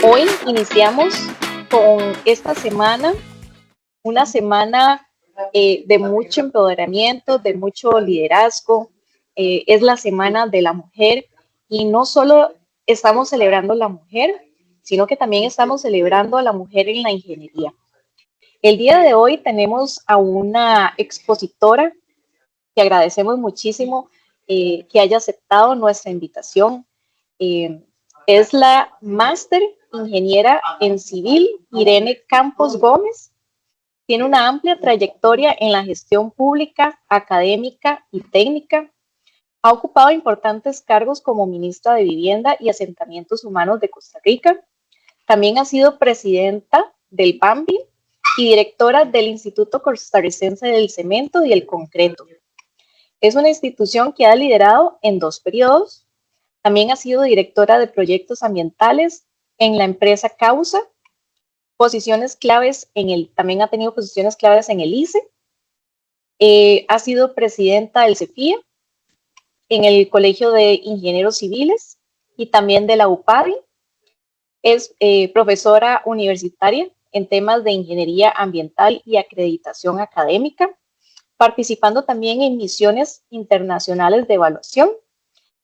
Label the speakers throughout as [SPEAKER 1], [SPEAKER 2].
[SPEAKER 1] Hoy iniciamos con esta semana, una semana de mucho empoderamiento, de mucho liderazgo. Es la Semana de la Mujer y no solo estamos celebrando a la mujer, sino que también estamos celebrando a la mujer en la ingeniería. El día de hoy tenemos a una expositora que agradecemos muchísimo que haya aceptado nuestra invitación. Eh, es la máster ingeniera en civil Irene Campos Gómez. Tiene una amplia trayectoria en la gestión pública, académica y técnica. Ha ocupado importantes cargos como ministra de Vivienda y Asentamientos Humanos de Costa Rica. También ha sido presidenta del BAMBI y directora del Instituto Costarricense del Cemento y el Concreto. Es una institución que ha liderado en 2 periodos. También ha sido directora de proyectos ambientales en la empresa Causa, también ha tenido posiciones claves en el ICE, ha sido presidenta del CEFIA, en el Colegio de Ingenieros Civiles y también de la UPADI. Es profesora universitaria en temas de ingeniería ambiental y acreditación académica, participando también en misiones internacionales de evaluación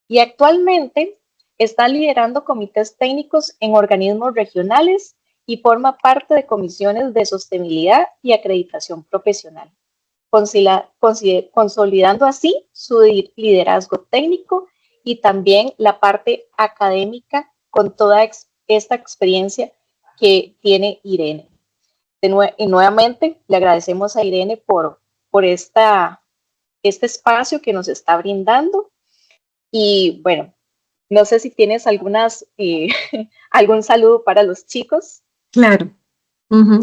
[SPEAKER 1] y actualmente está liderando comités técnicos en organismos regionales y forma parte de comisiones de sostenibilidad y acreditación profesional, consolidando así su liderazgo técnico y también la parte académica con toda esta experiencia que tiene Irene. Y nuevamente le agradecemos a Irene por este espacio que nos está brindando. Y bueno, no sé si tienes algún saludo para los chicos.
[SPEAKER 2] Claro.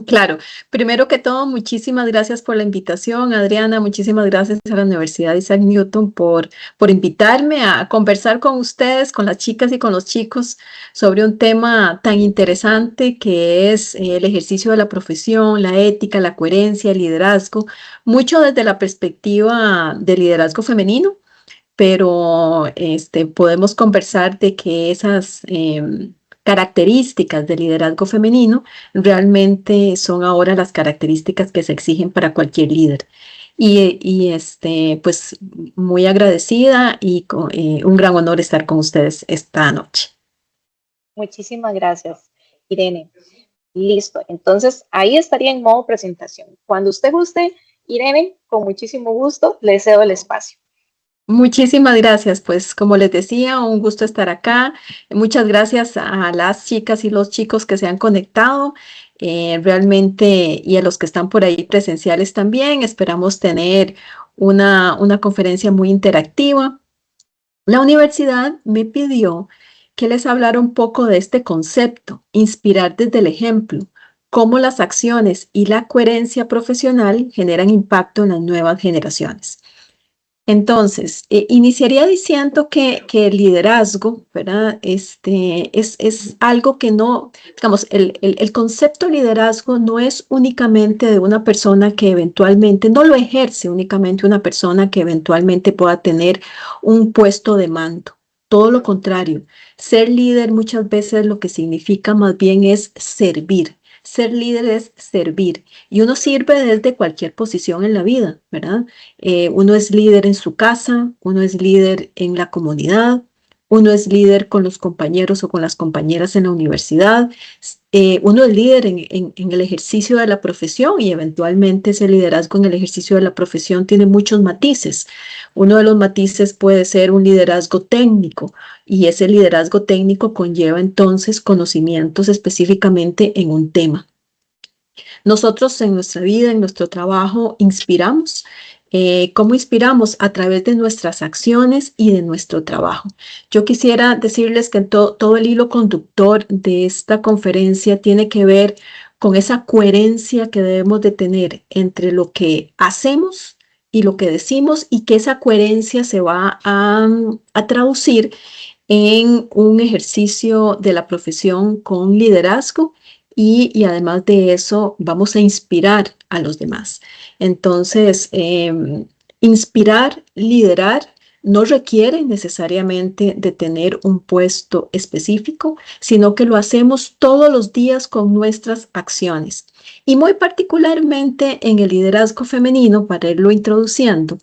[SPEAKER 2] Claro. Primero que todo, muchísimas gracias por la invitación, Adriana. Muchísimas gracias a la Universidad Isaac Newton por invitarme a conversar con ustedes, con las chicas y con los chicos, sobre un tema tan interesante que es el ejercicio de la profesión, la ética, la coherencia, el liderazgo, mucho desde la perspectiva del liderazgo femenino, pero podemos conversar de que esas características del liderazgo femenino realmente son ahora las características que se exigen para cualquier líder. Pues muy agradecida y un gran honor estar con ustedes esta noche.
[SPEAKER 1] Muchísimas gracias, Irene. Listo, entonces ahí estaría en modo presentación. Cuando usted guste, Irene, con muchísimo gusto, le cedo el espacio.
[SPEAKER 2] Muchísimas gracias, pues como les decía, un gusto estar acá. Muchas gracias a las chicas y los chicos que se han conectado, realmente, y a los que están por ahí presenciales también. Esperamos tener una conferencia muy interactiva. La universidad me pidió que les hablara un poco de este concepto, inspirar desde el ejemplo, cómo las acciones y la coherencia profesional generan impacto en las nuevas generaciones. Entonces, iniciaría diciendo que el liderazgo, ¿verdad? Es algo que no, digamos, el concepto de liderazgo no es únicamente de una persona que eventualmente, no lo ejerce únicamente una persona que eventualmente pueda tener un puesto de mando. Todo lo contrario, ser líder muchas veces lo que significa más bien es servir. Ser líder es servir y uno sirve desde cualquier posición en la vida, ¿verdad? Uno es líder en su casa, uno es líder en la comunidad, uno es líder con los compañeros o con las compañeras en la universidad, uno es líder en el ejercicio de la profesión y eventualmente ese liderazgo en el ejercicio de la profesión tiene muchos matices. Uno de los matices puede ser un liderazgo técnico y ese liderazgo técnico conlleva entonces conocimientos específicamente en un tema. Nosotros en nuestra vida, en nuestro trabajo, inspiramos. ¿Cómo inspiramos? A través de nuestras acciones y de nuestro trabajo. Yo quisiera decirles que todo el hilo conductor de esta conferencia tiene que ver con esa coherencia que debemos de tener entre lo que hacemos y lo que decimos y que esa coherencia se va a traducir en un ejercicio de la profesión con liderazgo y además de eso vamos a inspirar a los demás. Entonces, inspirar, liderar no requieren necesariamente de tener un puesto específico, sino que lo hacemos todos los días con nuestras acciones. Y muy particularmente en el liderazgo femenino, para irlo introduciendo,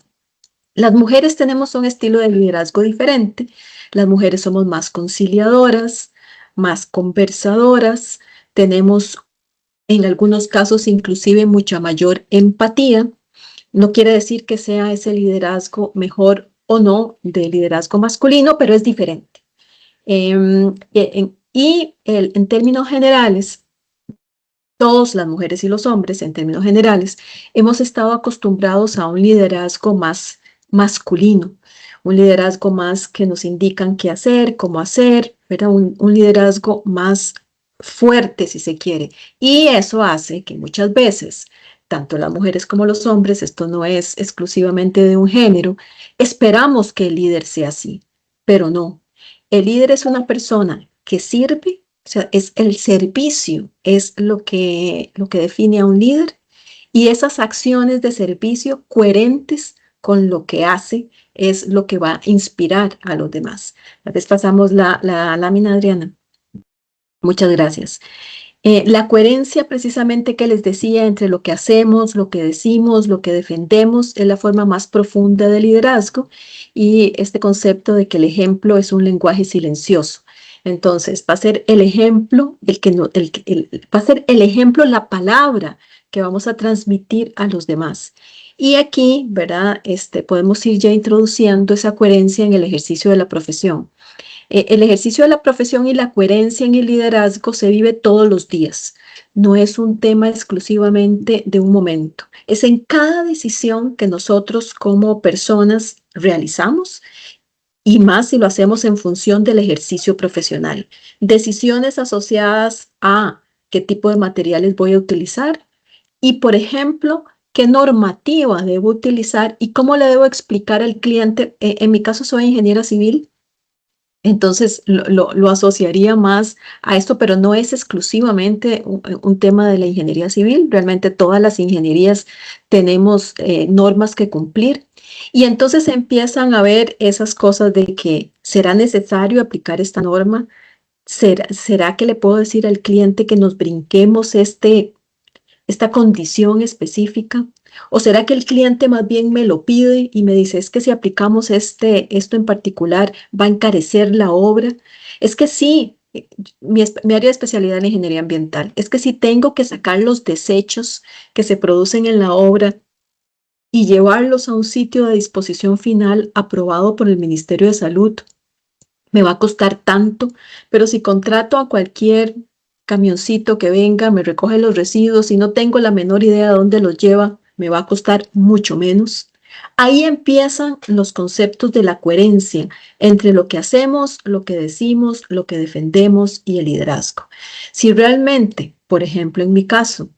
[SPEAKER 2] las mujeres tenemos un estilo de liderazgo diferente. Las mujeres somos más conciliadoras, más conversadoras, tenemos en algunos casos inclusive mucha mayor empatía. No quiere decir que sea ese liderazgo mejor o no del liderazgo masculino, pero es diferente. En términos generales, todas las mujeres y los hombres, en términos generales, hemos estado acostumbrados a un liderazgo más masculino, un liderazgo más que nos indican qué hacer, cómo hacer, ¿verdad? Un liderazgo más fuerte, si se quiere. Y eso hace que muchas veces, tanto las mujeres como los hombres, esto no es exclusivamente de un género, esperamos que el líder sea así, pero no. El líder es una persona que sirve, o sea, es el servicio, es lo que define a un líder, y esas acciones de servicio coherentes con lo que hace es lo que va a inspirar a los demás. A veces pasamos la lámina, Adriana. Muchas gracias. La coherencia precisamente que les decía entre lo que hacemos, lo que decimos, lo que defendemos, es la forma más profunda de liderazgo, y este concepto de que el ejemplo es un lenguaje silencioso. Entonces, va a ser el ejemplo, va a ser el ejemplo, la palabra que vamos a transmitir a los demás. Y aquí, ¿verdad? Podemos ir ya introduciendo esa coherencia en el ejercicio de la profesión. El ejercicio de la profesión y la coherencia en el liderazgo se vive todos los días. No es un tema exclusivamente de un momento. Es en cada decisión que nosotros como personas realizamos, y más si lo hacemos en función del ejercicio profesional. Decisiones asociadas a qué tipo de materiales voy a utilizar y, por ejemplo, qué normativa debo utilizar y cómo le debo explicar al cliente. En mi caso soy ingeniera civil. Entonces lo asociaría más a esto, pero no es exclusivamente un tema de la ingeniería civil. Realmente todas las ingenierías tenemos normas que cumplir. Y entonces empiezan a ver esas cosas de que será necesario aplicar esta norma. ¿Será que le puedo decir al cliente que nos brinquemos esta condición específica? ¿O será que el cliente más bien me lo pide y me dice, es que si aplicamos esto en particular va a encarecer la obra? Es que sí, mi área de especialidad en ingeniería ambiental, es que si tengo que sacar los desechos que se producen en la obra y llevarlos a un sitio de disposición final aprobado por el Ministerio de Salud, me va a costar tanto, pero si contrato a cualquier camioncito que venga, me recoge los residuos y no tengo la menor idea de dónde los lleva, me va a costar mucho menos. Ahí empiezan los conceptos de la coherencia entre lo que hacemos, lo que decimos, lo que defendemos y el liderazgo. Si realmente, por ejemplo, en mi caso,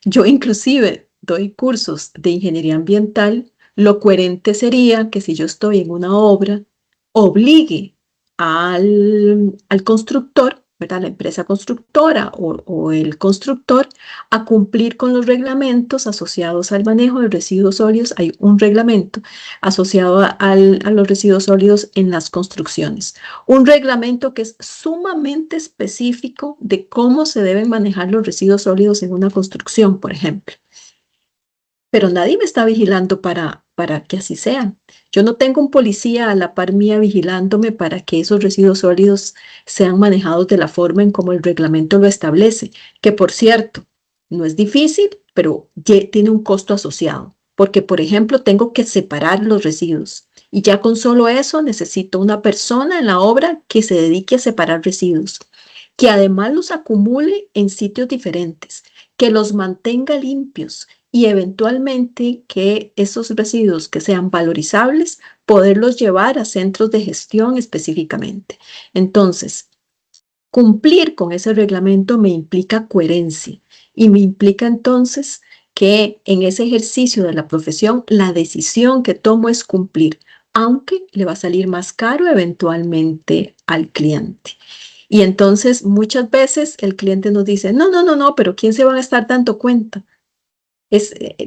[SPEAKER 2] yo inclusive doy cursos de ingeniería ambiental, lo coherente sería que si yo estoy en una obra, obligue al constructor, ¿verdad? La empresa constructora o el constructor, a cumplir con los reglamentos asociados al manejo de residuos sólidos. Hay un reglamento asociado a los residuos sólidos en las construcciones. Un reglamento que es sumamente específico de cómo se deben manejar los residuos sólidos en una construcción, por ejemplo. Pero nadie me está vigilando para que así sea. Yo no tengo un policía a la par mía vigilándome para que esos residuos sólidos sean manejados de la forma en como el reglamento lo establece, que por cierto, no es difícil, pero tiene un costo asociado, porque por ejemplo tengo que separar los residuos y ya con solo eso necesito una persona en la obra que se dedique a separar residuos, que además los acumule en sitios diferentes, que los mantenga limpios y eventualmente que esos residuos que sean valorizables, poderlos llevar a centros de gestión específicamente. Entonces, cumplir con ese reglamento me implica coherencia y me implica entonces que en ese ejercicio de la profesión la decisión que tomo es cumplir, aunque le va a salir más caro eventualmente al cliente. Y entonces muchas veces el cliente nos dice, no, no, no, no, pero ¿quién se va a estar dando cuenta?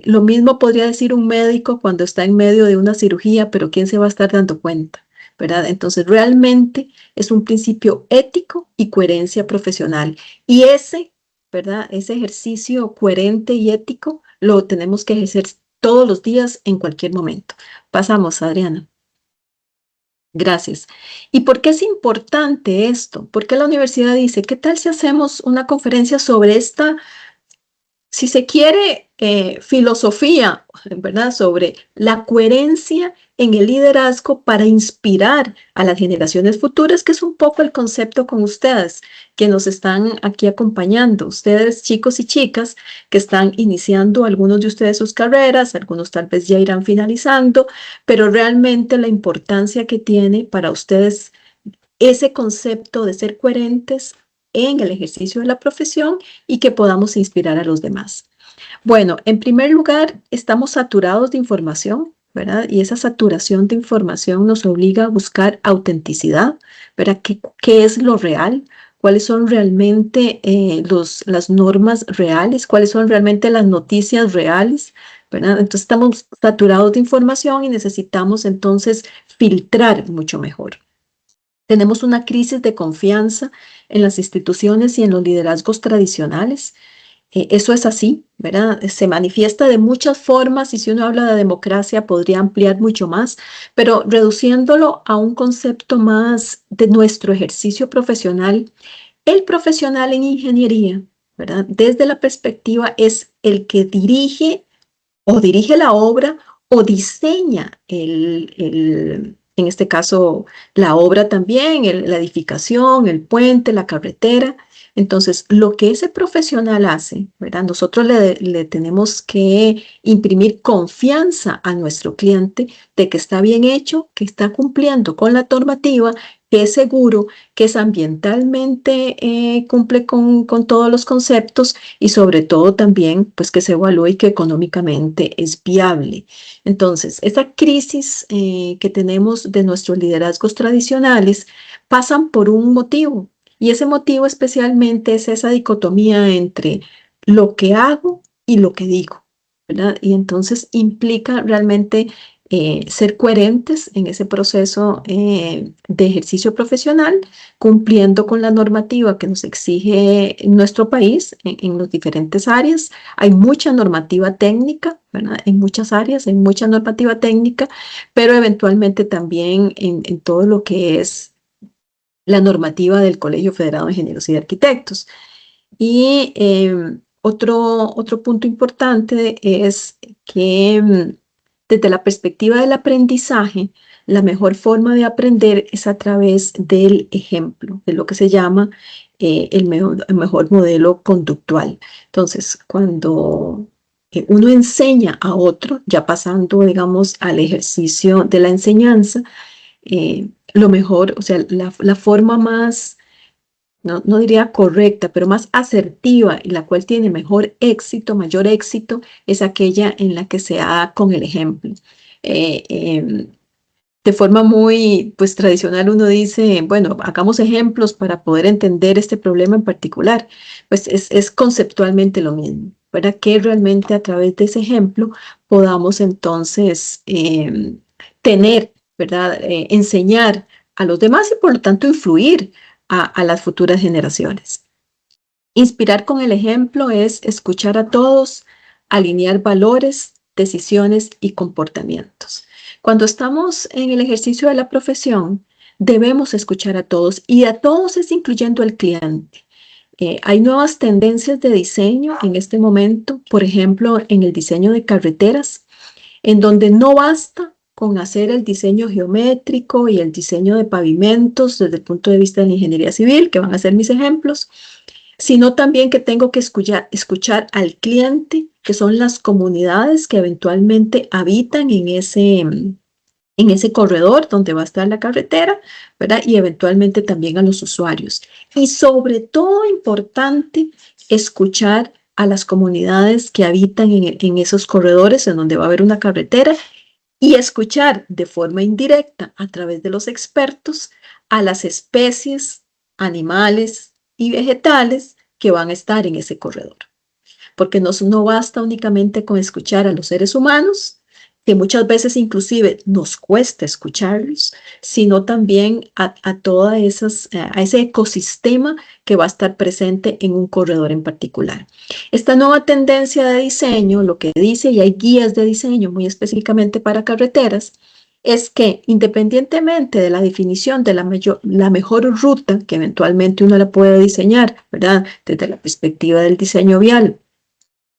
[SPEAKER 2] Lo mismo podría decir un médico cuando está en medio de una cirugía, pero ¿quién se va a estar dando cuenta? ¿Verdad? Entonces, realmente es un principio ético y coherencia profesional. Y ¿verdad? Ese ejercicio coherente y ético lo tenemos que ejercer todos los días en cualquier momento. Pasamos, Adriana. Gracias. ¿Y por qué es importante esto? Porque la universidad dice, ¿qué tal si hacemos una conferencia sobre esta, si se quiere, filosofía, ¿verdad? Sobre la coherencia en el liderazgo para inspirar a las generaciones futuras, que es un poco el concepto con ustedes que nos están aquí acompañando. Ustedes, chicos y chicas, que están iniciando, algunos de ustedes sus carreras, algunos tal vez ya irán finalizando, pero realmente la importancia que tiene para ustedes ese concepto de ser coherentes en el ejercicio de la profesión y que podamos inspirar a los demás. Bueno, en primer lugar, estamos saturados de información, ¿verdad? Y esa saturación de información nos obliga a buscar autenticidad, ¿verdad? ¿Qué es lo real? ¿Cuáles son realmente las normas reales? ¿Cuáles son realmente las noticias reales? ¿Verdad? Entonces estamos saturados de información y necesitamos entonces filtrar mucho mejor. Tenemos una crisis de confianza en las instituciones y en los liderazgos tradicionales. Eso es así, ¿verdad? Se manifiesta de muchas formas y si uno habla de democracia podría ampliar mucho más, pero reduciéndolo a un concepto más de nuestro ejercicio profesional, el profesional en ingeniería, ¿verdad? Desde la perspectiva es el que dirige la obra o diseña en este caso, la obra también, la edificación, el puente, la carretera. Entonces, lo que ese profesional hace, ¿verdad? Nosotros le tenemos que imprimir confianza a nuestro cliente de que está bien hecho, que está cumpliendo con la normativa, que es seguro, que es ambientalmente cumple con todos los conceptos y sobre todo también pues que se evalúe y que económicamente es viable. Entonces, esa crisis que tenemos de nuestros liderazgos tradicionales pasan por un motivo y ese motivo especialmente es esa dicotomía entre lo que hago y lo que digo, ¿verdad? Y entonces implica realmente ser coherentes en ese proceso de ejercicio profesional, cumpliendo con la normativa que nos exige nuestro país en las diferentes áreas. Hay mucha normativa técnica, ¿verdad? En muchas áreas, hay mucha normativa técnica, pero eventualmente también en todo lo que es la normativa del Colegio Federado de Ingenieros y Arquitectos. Y otro punto importante es que desde la perspectiva del aprendizaje, la mejor forma de aprender es a través del ejemplo, de lo que se llama el mejor modelo conductual. Entonces, cuando uno enseña a otro, ya pasando, digamos, al ejercicio de la enseñanza, lo mejor, o sea, la forma más no diría correcta, pero más asertiva y la cual tiene mejor éxito, mayor éxito, es aquella en la que se da con el ejemplo. Eh, eh, de forma muy pues tradicional uno dice, bueno, hagamos ejemplos para poder entender este problema en particular. Pues es conceptualmente lo mismo, para que realmente a través de ese ejemplo podamos entonces tener, ¿verdad? Enseñar a los demás y por lo tanto influir a las futuras generaciones. Inspirar con el ejemplo es escuchar a todos, alinear valores, decisiones y comportamientos. Cuando estamos en el ejercicio de la profesión, debemos escuchar a todos y a todos es incluyendo al cliente. Hay nuevas tendencias de diseño en este momento, por ejemplo, en el diseño de carreteras, en donde no basta con hacer el diseño geométrico y el diseño de pavimentos desde el punto de vista de la ingeniería civil, que van a ser mis ejemplos, sino también que tengo que escuchar al cliente, que son las comunidades que eventualmente habitan en ese corredor donde va a estar la carretera, ¿verdad? Y eventualmente también a los usuarios. Y sobre todo importante, escuchar a las comunidades que habitan en esos corredores en donde va a haber una carretera y escuchar de forma indirecta a través de los expertos a las especies, animales y vegetales que van a estar en ese corredor. porque no basta únicamente con escuchar a los seres humanos, que muchas veces inclusive nos cuesta escucharlos, sino también a todas a ese ecosistema que va a estar presente en un corredor en particular. Esta nueva tendencia de diseño, lo que dice, y hay guías de diseño muy específicamente para carreteras, es que independientemente de la definición de la mejor ruta que eventualmente uno la puede diseñar, ¿verdad? Desde la perspectiva del diseño vial,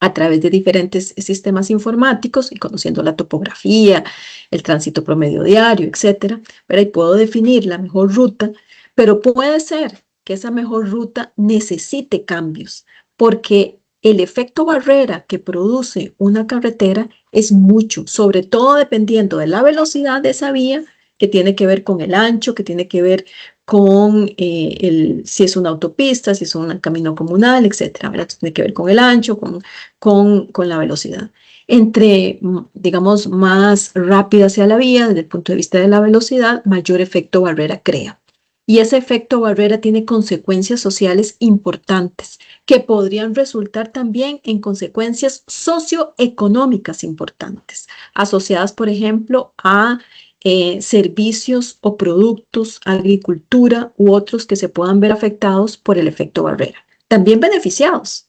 [SPEAKER 2] a través de diferentes sistemas informáticos y conociendo la topografía, el tránsito promedio diario, etcétera, pero ahí puedo definir la mejor ruta, pero puede ser que esa mejor ruta necesite cambios, porque el efecto barrera que produce una carretera es mucho, sobre todo dependiendo de la velocidad de esa vía, que tiene que ver con el ancho, que tiene que ver con si es una autopista, si es un camino comunal, etcétera, ¿verdad? Tiene que ver con el ancho, con la velocidad. Entre, digamos, más rápida sea la vía, desde el punto de vista de la velocidad, mayor efecto barrera crea. Y ese efecto barrera tiene consecuencias sociales importantes que podrían resultar también en consecuencias socioeconómicas importantes, asociadas, por ejemplo, a servicios o productos, agricultura u otros que se puedan ver afectados por el efecto barrera. También beneficiados,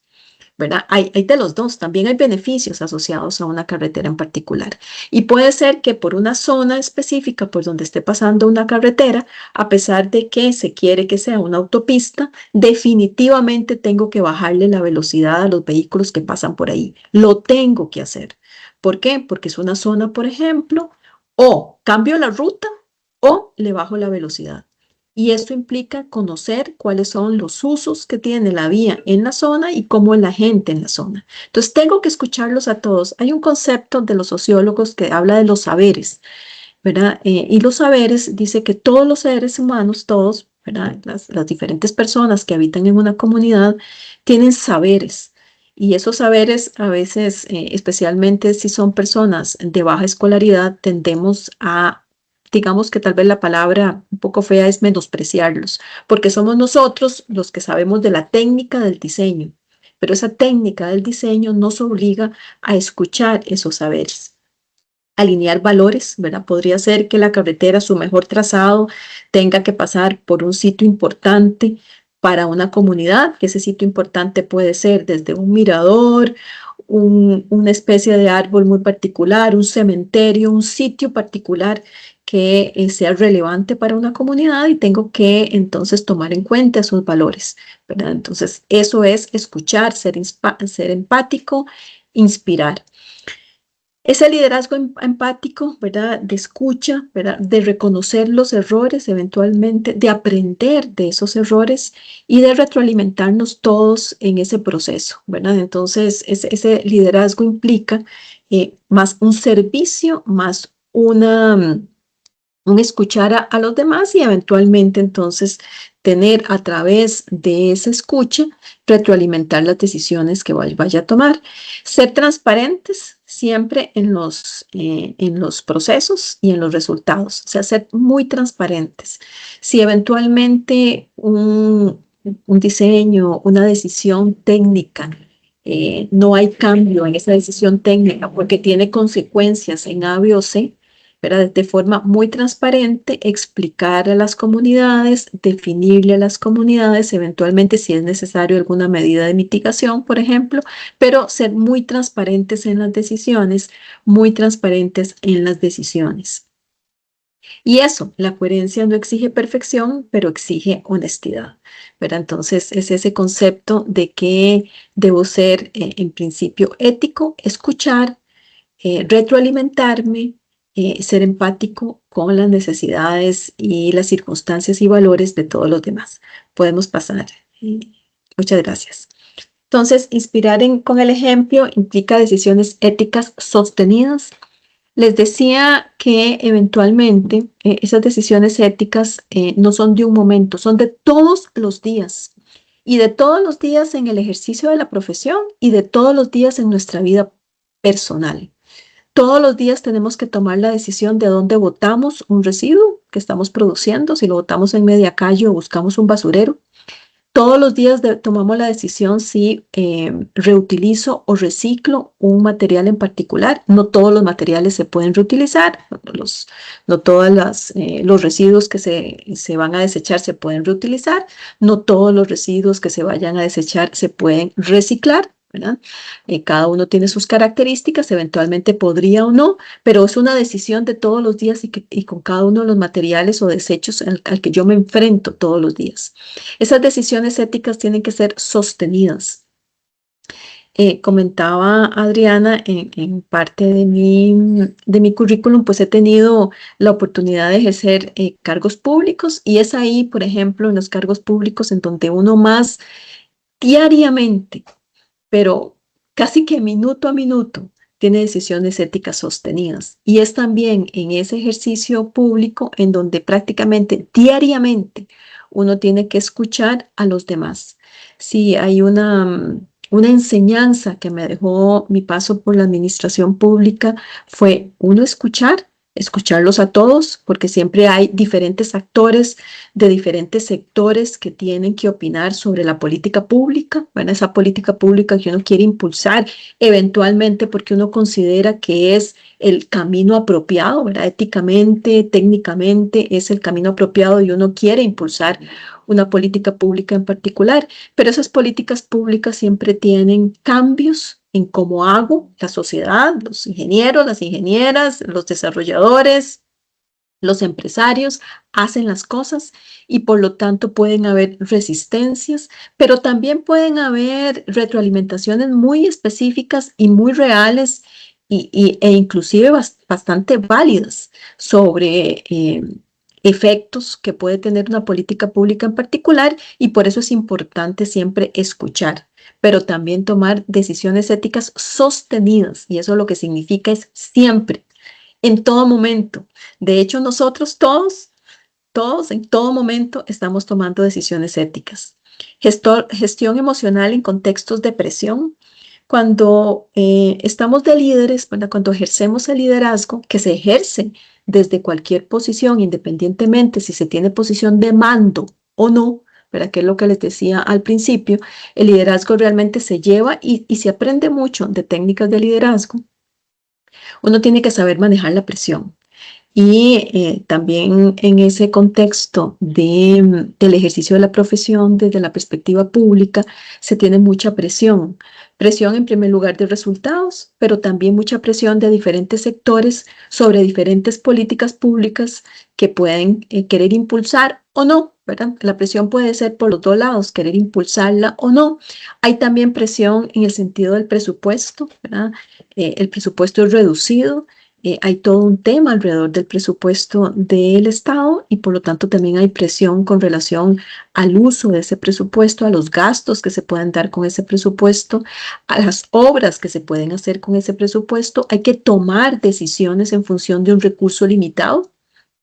[SPEAKER 2] ¿verdad? Hay de los dos, también hay beneficios asociados a una carretera en particular. Y puede ser que por una zona específica por donde esté pasando una carretera, a pesar de que se quiere que sea una autopista, definitivamente tengo que bajarle la velocidad a los vehículos que pasan por ahí. Lo tengo que hacer. ¿Por qué? Porque es una zona, por ejemplo, o cambio la ruta o le bajo la velocidad. Y esto implica conocer cuáles son los usos que tiene la vía en la zona y cómo es la gente en la zona. Entonces, tengo que escucharlos a todos. Hay un concepto de los sociólogos que habla de los saberes, ¿verdad? Y los saberes dice que todos los seres humanos, todos, ¿verdad? Las diferentes personas que habitan en una comunidad tienen saberes. Y esos saberes a veces, especialmente si son personas de baja escolaridad, tendemos a, digamos que tal vez la palabra un poco fea es menospreciarlos, porque somos nosotros los que sabemos de la técnica del diseño, pero esa técnica del diseño nos obliga a escuchar esos saberes. Alinear valores, ¿verdad? Podría ser que la carretera, su mejor trazado, tenga que pasar por un sitio importante para una comunidad, que ese sitio importante puede ser desde un mirador, una especie de árbol muy particular, un cementerio, un sitio particular que sea relevante para una comunidad y tengo que entonces tomar en cuenta esos valores, ¿verdad? Entonces, eso es escuchar, ser empático, inspirar. Ese liderazgo empático, ¿verdad? De escucha, ¿verdad? De reconocer los errores eventualmente, de aprender de esos errores y de retroalimentarnos todos en ese proceso, ¿verdad? Entonces, ese liderazgo implica más un servicio, más un escuchar a los demás y eventualmente entonces tener a través de esa escucha, retroalimentar las decisiones que vaya a tomar. Ser transparentes siempre en los procesos y en los resultados, o sea, ser muy transparentes. Si eventualmente un diseño, una decisión técnica, no hay cambio en esa decisión técnica porque tiene consecuencias en A, B o C, pero de forma muy transparente, explicar a las comunidades, definirle a las comunidades, eventualmente si es necesario alguna medida de mitigación, por ejemplo, pero ser muy transparentes en las decisiones, muy transparentes en las decisiones. Y eso, la coherencia no exige perfección, pero exige honestidad, ¿verdad? Entonces, es ese concepto de que debo ser, en principio, ético, escuchar, retroalimentarme, ser empático con las necesidades y las circunstancias y valores de todos los demás. Podemos pasar. Muchas gracias. Entonces, con el ejemplo implica decisiones éticas sostenidas. Les decía que eventualmente esas decisiones éticas no son de un momento, son de todos los días. Y de todos los días en el ejercicio de la profesión y de todos los días en nuestra vida personal. Todos los días tenemos que tomar la decisión de dónde botamos un residuo que estamos produciendo, si lo botamos en media calle o buscamos un basurero. Todos los días tomamos la decisión si reutilizo o reciclo un material en particular. No todos los materiales se pueden reutilizar, no todos los residuos que se van a desechar se pueden reutilizar, no todos los residuos que se vayan a desechar se pueden reciclar, ¿verdad? Cada uno tiene sus características, eventualmente podría o no, pero es una decisión de todos los días y con cada uno de los materiales o desechos al que yo me enfrento todos los días. Esas decisiones éticas tienen que ser sostenidas. Comentaba Adriana, en parte de mi currículum, pues he tenido la oportunidad de ejercer cargos públicos y es ahí, por ejemplo, en los cargos públicos en donde uno más diariamente, pero casi que minuto a minuto, tiene decisiones éticas sostenidas. Y es también en ese ejercicio público en donde prácticamente diariamente uno tiene que escuchar a los demás. Sí, hay una enseñanza que me dejó mi paso por la administración pública, fue uno escucharlos a todos, porque siempre hay diferentes actores de diferentes sectores que tienen que opinar sobre la política pública, bueno, esa política pública que uno quiere impulsar eventualmente porque uno considera que es el camino apropiado, ¿verdad? Éticamente, técnicamente es el camino apropiado y uno quiere impulsar una política pública en particular, pero esas políticas públicas siempre tienen cambios en cómo hago la sociedad, los ingenieros, las ingenieras, los desarrolladores, los empresarios hacen las cosas y por lo tanto pueden haber resistencias, pero también pueden haber retroalimentaciones muy específicas y muy reales e inclusive bastante válidas sobre efectos que puede tener una política pública en particular y por eso es importante siempre escuchar, pero también tomar decisiones éticas sostenidas y eso lo que significa es siempre, en todo momento. De hecho, nosotros todos en todo momento estamos tomando decisiones éticas. Gestión emocional en contextos de presión. Cuando estamos de líderes, ¿verdad? Cuando ejercemos el liderazgo, que se ejerce desde cualquier posición, independientemente si se tiene posición de mando o no, ¿verdad? Que es lo que les decía al principio, el liderazgo realmente se lleva y se aprende mucho de técnicas de liderazgo. Uno tiene que saber manejar la presión. Y también en ese contexto del ejercicio de la profesión desde la perspectiva pública se tiene mucha presión. Presión en primer lugar de resultados, pero también mucha presión de diferentes sectores sobre diferentes políticas públicas que pueden querer impulsar o no, ¿verdad? La presión puede ser por los dos lados, querer impulsarla o no. Hay también presión en el sentido del presupuesto, ¿verdad? El presupuesto es reducido. Hay todo un tema alrededor del presupuesto del Estado y por lo tanto también hay presión con relación al uso de ese presupuesto, a los gastos que se pueden dar con ese presupuesto, a las obras que se pueden hacer con ese presupuesto. Hay que tomar decisiones en función de un recurso limitado,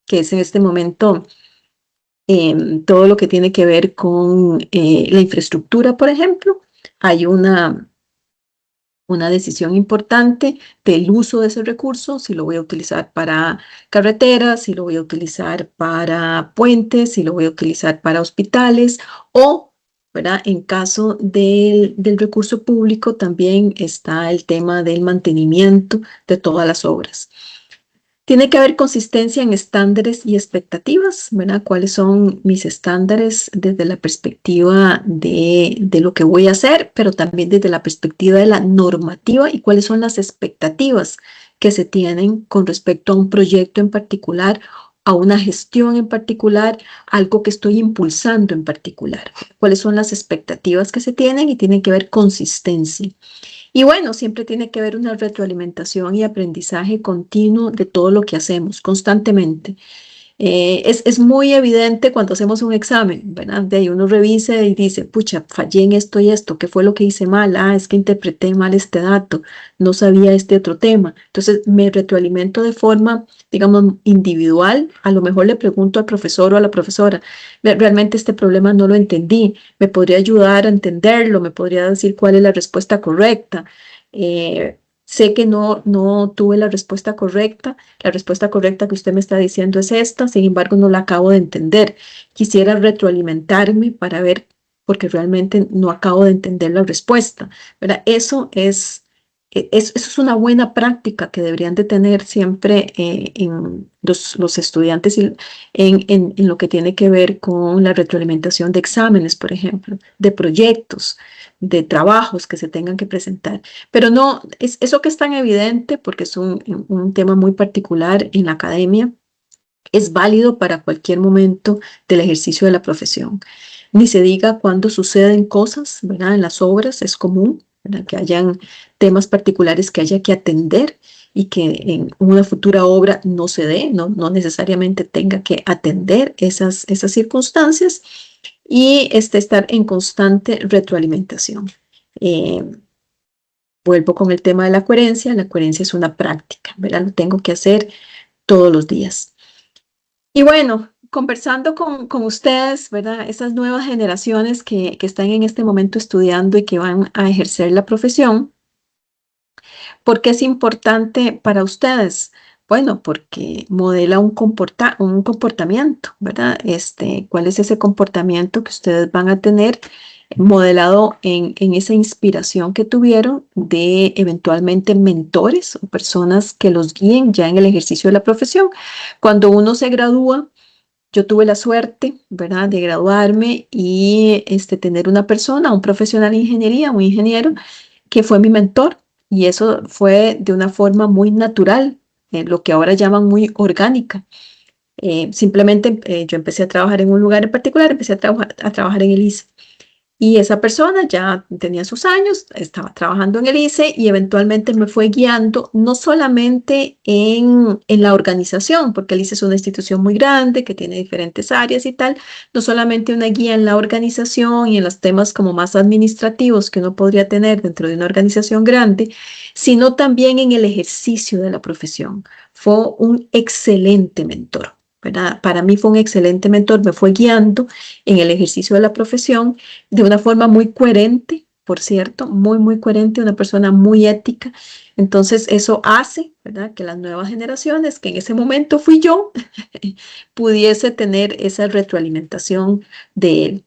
[SPEAKER 2] que es en este momento todo lo que tiene que ver con la infraestructura, por ejemplo. Hay una decisión importante del uso de ese recurso, si lo voy a utilizar para carreteras, si lo voy a utilizar para puentes, si lo voy a utilizar para hospitales o, ¿verdad? En caso del recurso público también está el tema del mantenimiento de todas las obras. Tiene que haber consistencia en estándares y expectativas, ¿verdad? ¿Cuáles son mis estándares desde la perspectiva de lo que voy a hacer, pero también desde la perspectiva de la normativa y cuáles son las expectativas que se tienen con respecto a un proyecto en particular, a una gestión en particular, algo que estoy impulsando en particular? ¿Cuáles son las expectativas que se tienen y tienen que haber consistencia? Y bueno, siempre tiene que haber una retroalimentación y aprendizaje continuo de todo lo que hacemos constantemente. Es muy evidente cuando hacemos un examen, ¿verdad? De ahí uno revisa y dice, pucha, fallé en esto y esto, ¿qué fue lo que hice mal? Ah, es que interpreté mal este dato, no sabía este otro tema. Entonces me retroalimento de forma, digamos, individual. A lo mejor le pregunto al profesor o a la profesora, realmente este problema no lo entendí, ¿me podría ayudar a entenderlo? ¿Me podría decir cuál es la respuesta correcta? Sé que no tuve la respuesta correcta que usted me está diciendo es esta, sin embargo no la acabo de entender. Quisiera retroalimentarme para ver porque realmente no acabo de entender la respuesta, ¿verdad? Eso es una buena práctica que deberían de tener siempre en los estudiantes en lo que tiene que ver con la retroalimentación de exámenes, por ejemplo, de proyectos, de trabajos que se tengan que presentar. Pero no, es eso que es tan evidente, porque es un tema muy particular en la academia, es válido para cualquier momento del ejercicio de la profesión. Ni se diga cuando suceden cosas, ¿verdad? En las obras es común, ¿verdad? Que hayan temas particulares que haya que atender y que en una futura obra no se dé, no necesariamente tenga que atender esas circunstancias y estar en constante retroalimentación. Eh, Vuelvo con el tema de la coherencia. La coherencia es una práctica, ¿verdad? Lo tengo que hacer todos los días. Y bueno, conversando con ustedes, ¿verdad? Esas nuevas generaciones que están en este momento estudiando y que van a ejercer la profesión, ¿por qué es importante para ustedes? Bueno, porque modela un comportamiento, ¿verdad? ¿Cuál es ese comportamiento que ustedes van a tener modelado en esa inspiración que tuvieron de eventualmente mentores o personas que los guíen ya en el ejercicio de la profesión? Cuando uno se gradúa, yo tuve la suerte, ¿verdad?, de graduarme y tener una persona, un profesional de ingeniería, un ingeniero, que fue mi mentor. Y eso fue de una forma muy natural, lo que ahora llaman muy orgánica. Simplemente yo empecé a trabajar en un lugar en particular, empecé a trabajar en el ICE. Y esa persona ya tenía sus años, estaba trabajando en el ICE y eventualmente me fue guiando no solamente en la organización, porque el ICE es una institución muy grande que tiene diferentes áreas y tal, no solamente una guía en la organización y en los temas como más administrativos que uno podría tener dentro de una organización grande, sino también en el ejercicio de la profesión. Fue un excelente mentor, ¿verdad? Para mí fue un excelente mentor, me fue guiando en el ejercicio de la profesión de una forma muy coherente, por cierto, muy coherente, una persona muy ética. Entonces, eso hace, ¿verdad?, que las nuevas generaciones, que en ese momento fui yo, pudiese tener esa retroalimentación de él,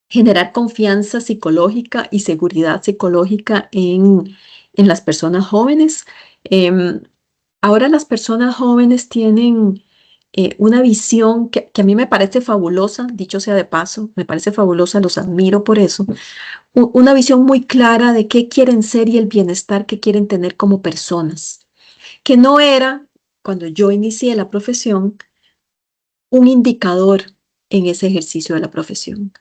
[SPEAKER 2] generar confianza psicológica y seguridad psicológica en las personas jóvenes. Eh, Ahora las personas jóvenes tienen una visión que a mí me parece fabulosa, dicho sea de paso, me parece fabulosa, los admiro por eso, una visión muy clara de qué quieren ser y el bienestar que quieren tener como personas, que no era, cuando yo inicié la profesión, un indicador en ese ejercicio de la profesión.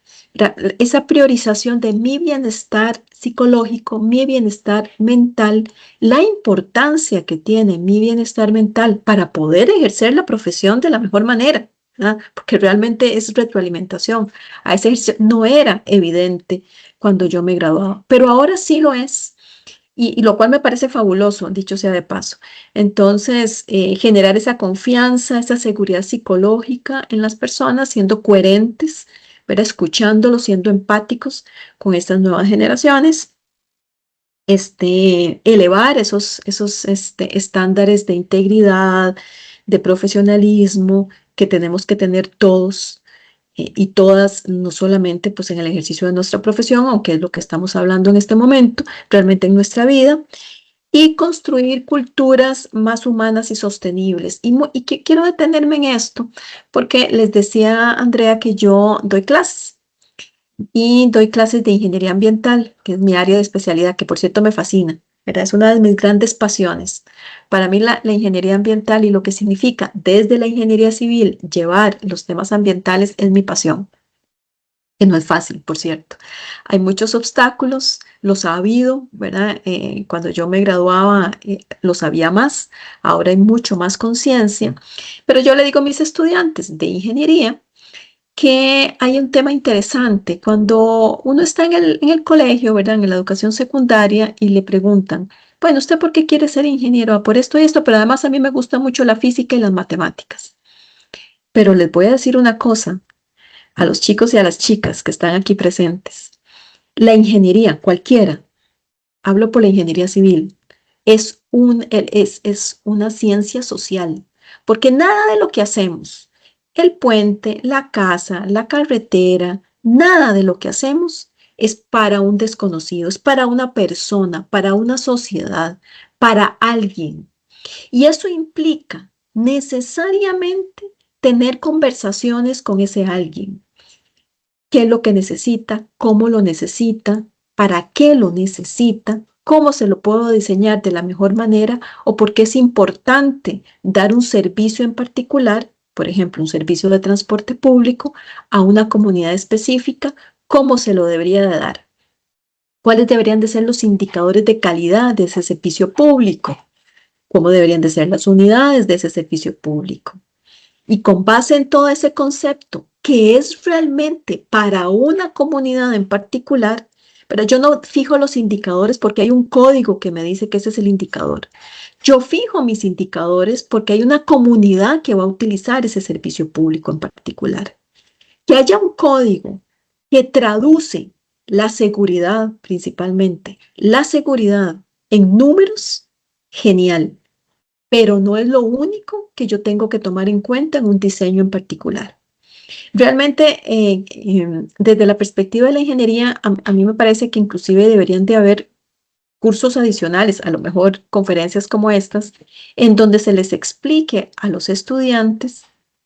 [SPEAKER 2] Esa priorización de mi bienestar psicológico, mi bienestar mental, la importancia que tiene mi bienestar mental para poder ejercer la profesión de la mejor manera, ¿verdad? Porque realmente es retroalimentación. A ese ejercicio no era evidente cuando yo me graduaba, pero ahora sí lo es. Y lo cual me parece fabuloso, dicho sea de paso. Entonces, generar esa confianza, esa seguridad psicológica en las personas, siendo coherentes, ¿verdad?, escuchándolos, siendo empáticos con estas nuevas generaciones, elevar esos estándares de integridad, de profesionalismo que tenemos que tener todos y todas, no solamente pues en el ejercicio de nuestra profesión, aunque es lo que estamos hablando en este momento, realmente en nuestra vida, y construir culturas más humanas y sostenibles. Y que quiero detenerme en esto, porque les decía a Andrea que yo doy clases y doy clases de ingeniería ambiental, que es mi área de especialidad, que por cierto me fascina, ¿verdad? Es una de mis grandes pasiones. Para mí la ingeniería ambiental y lo que significa desde la ingeniería civil llevar los temas ambientales es mi pasión, que no es fácil, por cierto. Hay muchos obstáculos, los ha habido, ¿verdad? Cuando yo me graduaba, los había más, ahora hay mucho más conciencia, pero yo le digo a mis estudiantes de ingeniería que hay un tema interesante. Cuando uno está en el colegio, ¿verdad?, en la educación secundaria y le preguntan, bueno, ¿usted por qué quiere ser ingeniero? Ah, por esto y esto, pero además a mí me gusta mucho la física y las matemáticas. Pero les voy a decir una cosa a los chicos y a las chicas que están aquí presentes. La ingeniería, cualquiera, hablo por la ingeniería civil, es una ciencia social, porque nada de lo que hacemos, el puente, la casa, la carretera, Nada de lo que hacemos es para un desconocido, es para una persona, para una sociedad, para alguien. Y eso implica necesariamente tener conversaciones con ese alguien. ¿Qué es lo que necesita? ¿Cómo lo necesita? ¿Para qué lo necesita? ¿Cómo se lo puedo diseñar de la mejor manera? ¿O por qué es importante dar un servicio en particular, por ejemplo, un servicio de transporte público, a una comunidad específica? ¿Cómo se lo debería de dar? ¿Cuáles deberían de ser los indicadores de calidad de ese servicio público? ¿Cómo deberían de ser las unidades de ese servicio público? Y con base en todo ese concepto, que es realmente para una comunidad en particular, pero yo no fijo los indicadores porque hay un código que me dice que ese es el indicador. Yo fijo mis indicadores porque hay una comunidad que va a utilizar ese servicio público en particular. Que haya un código que traduce la seguridad principalmente, la seguridad en números, genial, pero no es lo único que yo tengo que tomar en cuenta en un diseño en particular. Realmente, desde la perspectiva de la ingeniería, a mí me parece que inclusive deberían de haber cursos adicionales, a lo mejor conferencias como estas, en donde se les explique a los estudiantes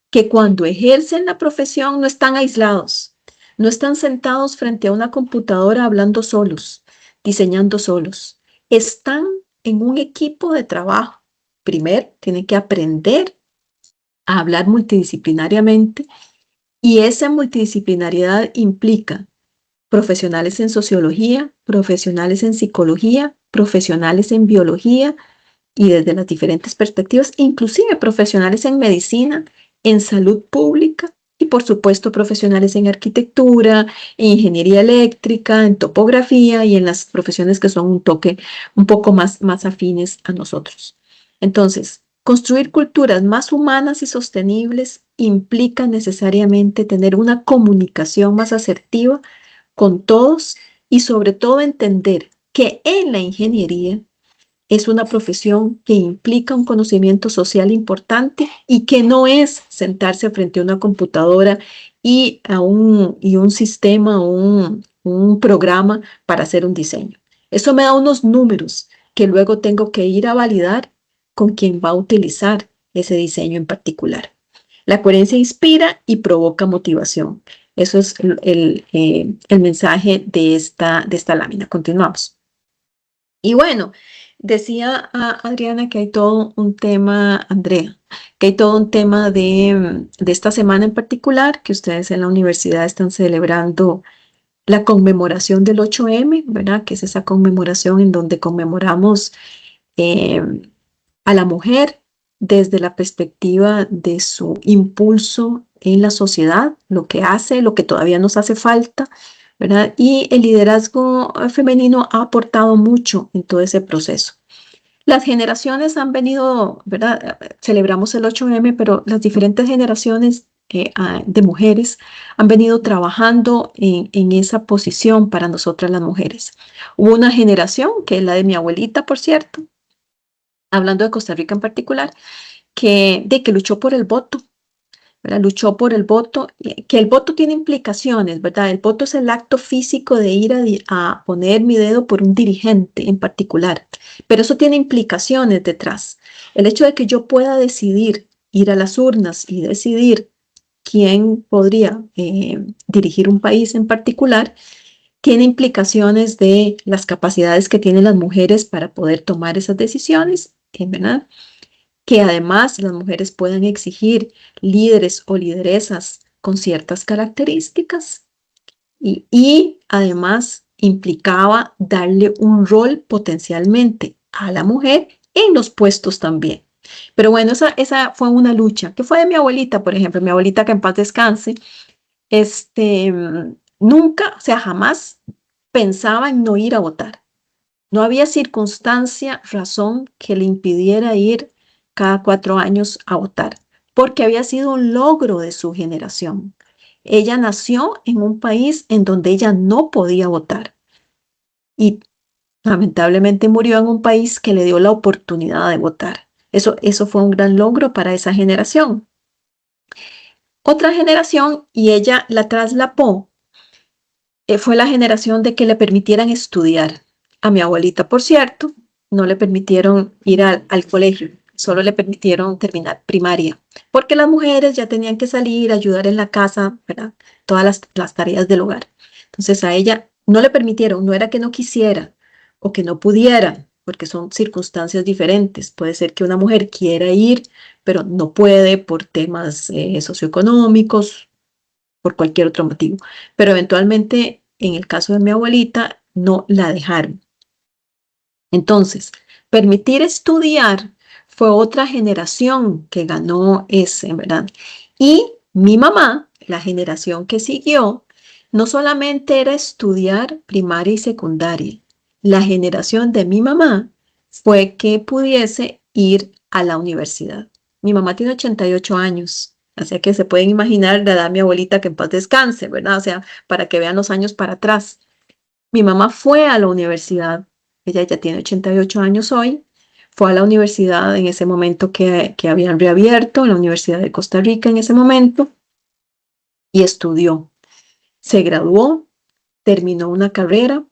[SPEAKER 2] que cuando ejercen la profesión no están aislados, no están sentados frente a una computadora hablando solos, diseñando solos, están en un equipo de trabajo. Primero, tienen que aprender a hablar multidisciplinariamente y esa multidisciplinariedad implica profesionales en sociología, profesionales en psicología, profesionales en biología y desde las diferentes perspectivas, inclusive profesionales en medicina, en salud pública y por supuesto profesionales en arquitectura, en ingeniería eléctrica, en topografía y en las profesiones que son un poco más afines a nosotros. Entonces, construir culturas más humanas y sostenibles implica necesariamente tener una comunicación más asertiva con todos y sobre todo entender que en la ingeniería es una profesión que implica un conocimiento social importante y que no es sentarse frente a una computadora y un sistema, un programa para hacer un diseño. Eso me da unos números que luego tengo que ir a validar con quien va a utilizar ese diseño en particular. La coherencia inspira y provoca motivación. Eso es el mensaje de esta lámina. Continuamos. Y bueno, decía Adriana que hay todo un tema, Andrea, que hay todo un tema de esta semana en particular, que ustedes en la universidad están celebrando la conmemoración del 8M, ¿verdad? Que es esa conmemoración en donde conmemoramos eh, a la mujer desde la perspectiva de su impulso en la sociedad, lo que hace, lo que todavía nos hace falta, ¿verdad? Y el liderazgo femenino ha aportado mucho en todo ese proceso. Las generaciones han venido, ¿verdad? Celebramos el 8M, pero las diferentes generaciones de mujeres han venido trabajando en esa posición para nosotras las mujeres. Hubo una generación, que es la de mi abuelita, por cierto, hablando de Costa Rica en particular, que luchó por el voto, ¿verdad? Luchó por el voto, que el voto tiene implicaciones, ¿verdad? El voto es el acto físico de ir a poner mi dedo por un dirigente en particular, pero eso tiene implicaciones detrás. El hecho de que yo pueda decidir ir a las urnas y decidir quién podría dirigir un país en particular, tiene implicaciones de las capacidades que tienen las mujeres para poder tomar esas decisiones, ¿verdad? Que además las mujeres puedan exigir líderes o lideresas con ciertas características y además implicaba darle un rol potencialmente a la mujer en los puestos también. Pero bueno, esa fue una lucha, que fue de mi abuelita, por ejemplo, mi abuelita que en paz descanse, este, nunca, o sea, jamás pensaba en no ir a votar. No había circunstancia, razón que le impidiera ir cada 4 años a votar, porque había sido un logro de su generación. Ella nació en un país en donde ella no podía votar y lamentablemente murió en un país que le dio la oportunidad de votar. Eso fue un gran logro para esa generación. Otra generación, y ella la traslapó, fue la generación de que le permitieran estudiar. A mi abuelita, por cierto, no le permitieron ir al colegio, solo le permitieron terminar primaria, porque las mujeres ya tenían que salir, ayudar en la casa, ¿verdad? Todas las tareas del hogar. Entonces a ella no le permitieron, no era que no quisiera o que no pudiera, porque son circunstancias diferentes. Puede ser que una mujer quiera ir, pero no puede por temas socioeconómicos, por cualquier otro motivo. Pero eventualmente, en el caso de mi abuelita, no la dejaron. Entonces, permitir estudiar fue otra generación que ganó ese, ¿verdad? Y mi mamá, la generación que siguió, no solamente era estudiar primaria y secundaria. La generación de mi mamá fue que pudiese ir a la universidad. Mi mamá tiene 88 años, así que se pueden imaginar la edad de mi abuelita, que en paz descanse, ¿verdad? O sea, para que vean los años para atrás. Mi mamá fue a la universidad, ella ya tiene 88 años hoy, fue a la universidad en ese momento que habían reabierto, la Universidad de Costa Rica en ese momento, y estudió. Se graduó, terminó una carrera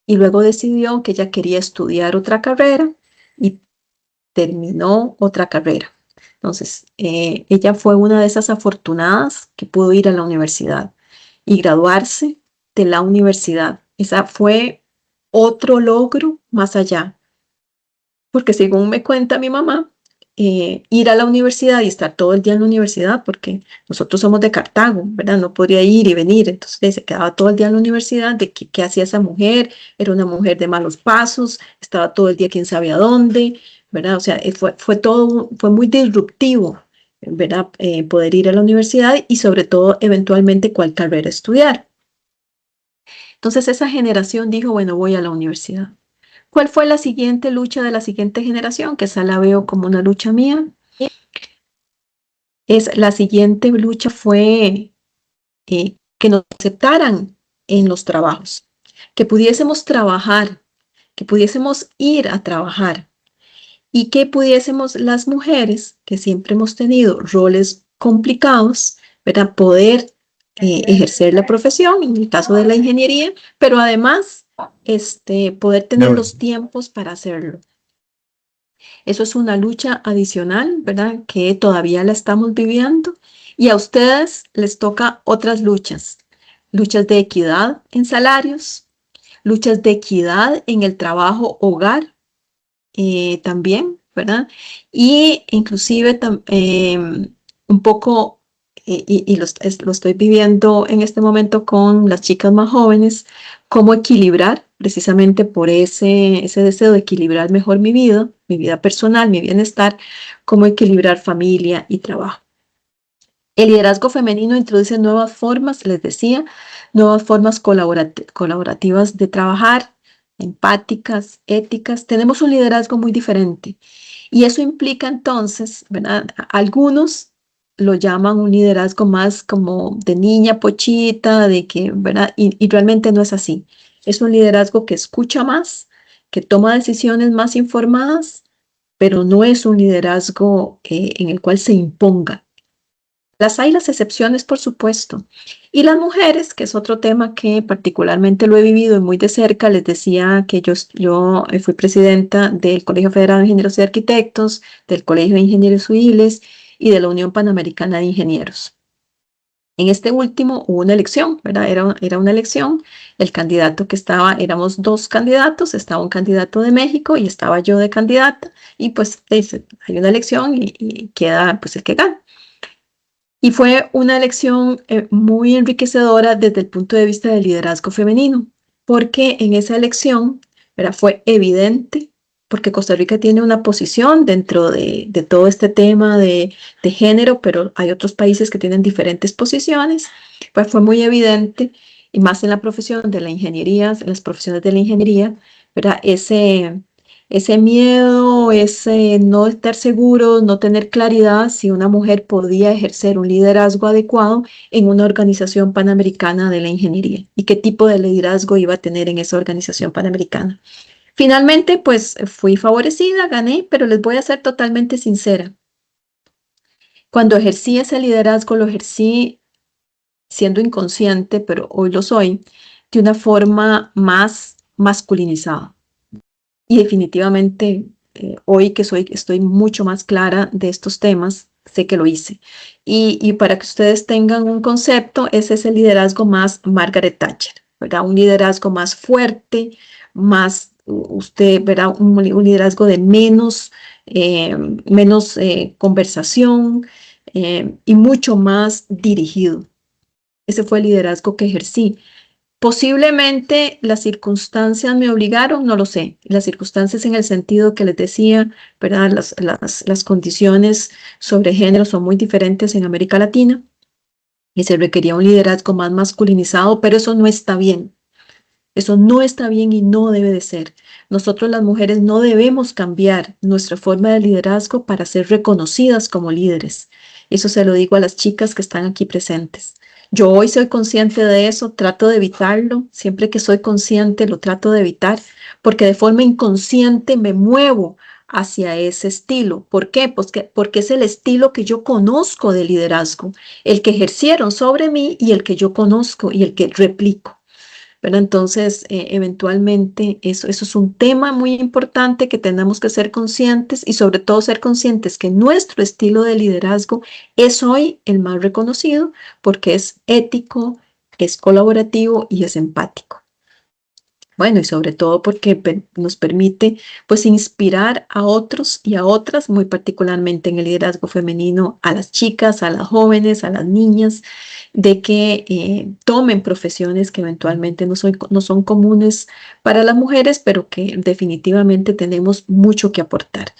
[SPEAKER 2] y luego decidió que ella quería estudiar otra carrera y terminó otra carrera. Entonces, ella fue una de esas afortunadas que pudo ir a la universidad y graduarse de la universidad. Esa fue otro logro más allá, porque según me cuenta mi mamá, ir a la universidad y estar todo el día en la universidad, porque nosotros somos de Cartago, ¿verdad? No podría ir y venir, entonces se quedaba todo el día en la universidad. ¿De qué hacía esa mujer? Era una mujer de malos pasos, estaba todo el día quién sabe a dónde, ¿verdad? O sea, fue muy disruptivo, ¿verdad? Poder ir a la universidad y sobre todo eventualmente cuál carrera estudiar. Entonces esa generación dijo, bueno, voy a la universidad. ¿Cuál fue la siguiente lucha de la siguiente generación? Que esa la veo como una lucha mía. La siguiente lucha fue que nos aceptaran en los trabajos, que pudiésemos trabajar, que pudiésemos ir a trabajar y que pudiésemos las mujeres, que siempre hemos tenido roles complicados, ¿verdad? Poder ejercer la profesión, en el caso de la ingeniería, pero además poder tener los tiempos para hacerlo. Eso es una lucha adicional, ¿verdad? Que todavía la estamos viviendo y a ustedes les toca otras luchas, luchas de equidad en salarios, luchas de equidad en el trabajo hogar también, ¿verdad? Y inclusive un poco, lo estoy viviendo en este momento con las chicas más jóvenes, cómo equilibrar, precisamente por ese deseo de equilibrar mejor mi vida personal, mi bienestar, cómo equilibrar familia y trabajo. El liderazgo femenino introduce nuevas formas, les decía, nuevas formas colaborativas de trabajar, empáticas, éticas. Tenemos un liderazgo muy diferente y eso implica entonces, ¿verdad? Algunos lo llaman un liderazgo más como de niña pochita, de que, ¿verdad? Y realmente no es así. Es un liderazgo que escucha más, que toma decisiones más informadas, pero no es un liderazgo en el cual se imponga. Las hay las excepciones, por supuesto. Y las mujeres, que es otro tema que particularmente lo he vivido muy de cerca, les decía que yo fui presidenta del Colegio Federado de Ingenieros y Arquitectos, del Colegio de Ingenieros Civiles y de la Unión Panamericana de Ingenieros. En este último hubo una elección, ¿verdad? Era una elección. El candidato que estaba, éramos dos candidatos, estaba un candidato de México y estaba yo de candidata. Y pues hay una elección y queda pues el que gana. Y fue una elección muy enriquecedora desde el punto de vista del liderazgo femenino, porque en esa elección, ¿verdad? Fue evidente, porque Costa Rica tiene una posición dentro de todo este tema de género, pero hay otros países que tienen diferentes posiciones, pues fue muy evidente, y más en la profesión de la ingeniería, en las profesiones de la ingeniería, ¿verdad? Ese miedo, ese no estar seguro, no tener claridad si una mujer podía ejercer un liderazgo adecuado en una organización panamericana de la ingeniería y qué tipo de liderazgo iba a tener en esa organización panamericana. Finalmente, pues fui favorecida, gané, pero les voy a ser totalmente sincera. Cuando ejercí ese liderazgo, lo ejercí siendo inconsciente, pero hoy lo soy, de una forma más masculinizada. Y definitivamente hoy que estoy mucho más clara de estos temas, sé que lo hice. Y para que ustedes tengan un concepto, ese es el liderazgo más Margaret Thatcher, ¿verdad? Un liderazgo más fuerte, más, usted verá, un liderazgo de menos conversación y mucho más dirigido. Ese fue el liderazgo que ejercí. Posiblemente las circunstancias me obligaron, no lo sé. Las circunstancias en el sentido que les decía, ¿verdad? Las condiciones sobre género son muy diferentes en América Latina y se requería un liderazgo más masculinizado, pero eso no está bien. Eso no está bien y no debe de ser. Nosotros las mujeres no debemos cambiar nuestra forma de liderazgo para ser reconocidas como líderes. Eso se lo digo a las chicas que están aquí presentes. Yo hoy soy consciente de eso, trato de evitarlo. Siempre que soy consciente lo trato de evitar porque de forma inconsciente me muevo hacia ese estilo. ¿Por qué? Pues porque es el estilo que yo conozco de liderazgo, el que ejercieron sobre mí y el que yo conozco y el que replico. ¿Verdad? Entonces, eventualmente eso es un tema muy importante que tenemos que ser conscientes y sobre todo ser conscientes que nuestro estilo de liderazgo es hoy el más reconocido porque es ético, es colaborativo y es empático. Bueno, y sobre todo porque nos permite pues inspirar a otros y a otras, muy particularmente en el liderazgo femenino, a las chicas, a las jóvenes, a las niñas, de que tomen profesiones que eventualmente no son comunes para las mujeres, pero que definitivamente tenemos mucho que aportar.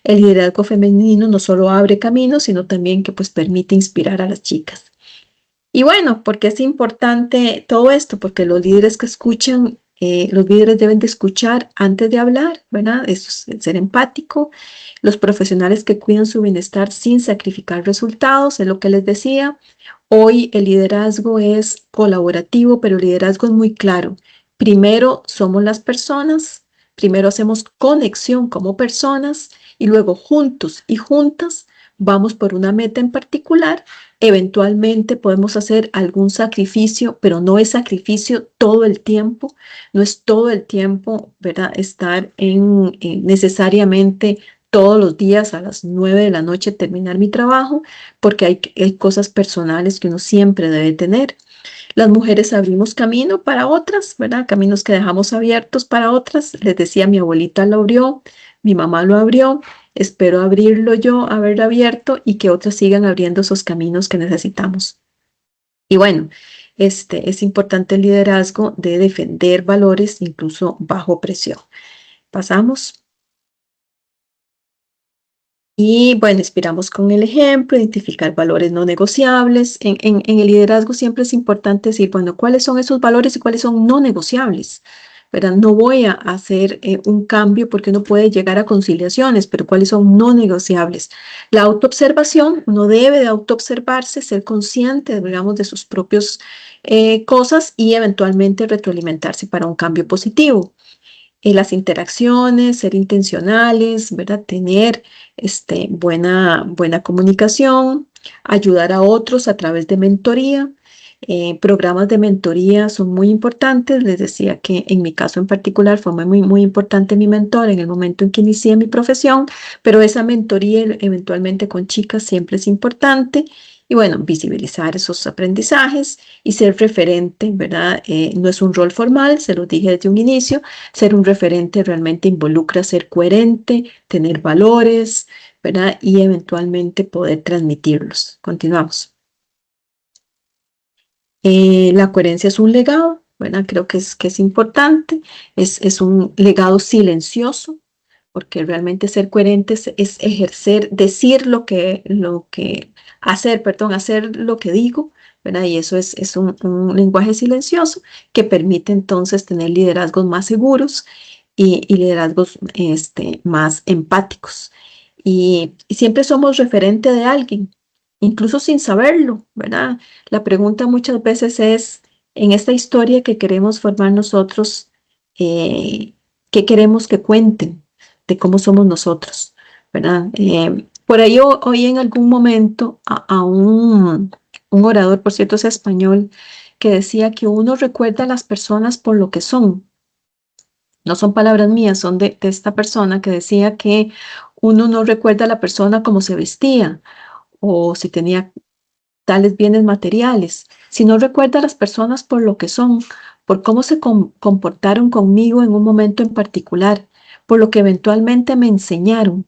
[SPEAKER 2] El liderazgo femenino no solo abre caminos, sino también que pues permite inspirar a las chicas. Y bueno, porque es importante todo esto, porque los líderes que escuchan, los líderes deben de escuchar antes de hablar, ¿verdad? Eso es ser empático. Los profesionales que cuidan su bienestar sin sacrificar resultados, es lo que les decía. Hoy el liderazgo es colaborativo, pero el liderazgo es muy claro. Primero somos las personas, primero hacemos conexión como personas y luego juntos y juntas vamos por una meta en particular. Eventualmente podemos hacer algún sacrificio, pero no es sacrificio todo el tiempo, no es todo el tiempo, ¿verdad? Estar necesariamente todos los días a las 9 de la noche terminar mi trabajo, porque hay cosas personales que uno siempre debe tener. Las mujeres abrimos camino para otras, ¿verdad? Caminos que dejamos abiertos para otras. Les decía, mi abuelita lo abrió, mi mamá lo abrió, espero abrirlo yo, haberlo abierto y que otras sigan abriendo esos caminos que necesitamos. Y bueno, es importante el liderazgo de defender valores incluso bajo presión. Pasamos. Y bueno, inspiramos con el ejemplo, identificar valores no negociables. En el liderazgo siempre es importante decir, bueno, ¿cuáles son esos valores y cuáles son no negociables? ¿Verdad? No voy a hacer un cambio porque uno puede llegar a conciliaciones, pero ¿cuáles son no negociables? La autoobservación, uno debe de autoobservarse, ser consciente, digamos, de sus propias cosas y eventualmente retroalimentarse para un cambio positivo. Las interacciones, ser intencionales, ¿verdad? Tener buena comunicación, ayudar a otros a través de mentoría. Programas de mentoría son muy importantes. Les decía que en mi caso en particular fue muy importante mi mentor en el momento en que inicié mi profesión, pero esa mentoría eventualmente con chicas siempre es importante. Y bueno, visibilizar esos aprendizajes y ser referente, ¿verdad? No es un rol formal, se lo dije desde un inicio, ser un referente realmente involucra ser coherente, tener valores, ¿verdad? Y eventualmente poder transmitirlos. Continuamos. La coherencia es un legado, ¿verdad? Creo que es importante, es un legado silencioso, porque realmente ser coherente es ejercer, decir hacer lo que digo, ¿verdad? Y eso es un lenguaje silencioso que permite entonces tener liderazgos más seguros y liderazgos más empáticos. Y siempre somos referente de alguien, incluso sin saberlo, ¿verdad? La pregunta muchas veces es, en esta historia que queremos formar nosotros, ¿qué queremos que cuenten de cómo somos nosotros, ¿verdad? Por ahí oí en algún momento a un orador, por cierto es español, que decía que uno recuerda a las personas por lo que son. No son palabras mías, son de esta persona que decía que uno no recuerda a la persona como se vestía o si tenía tales bienes materiales, sino recuerda a las personas por lo que son, por cómo se comportaron conmigo en un momento en particular, por lo que eventualmente me enseñaron,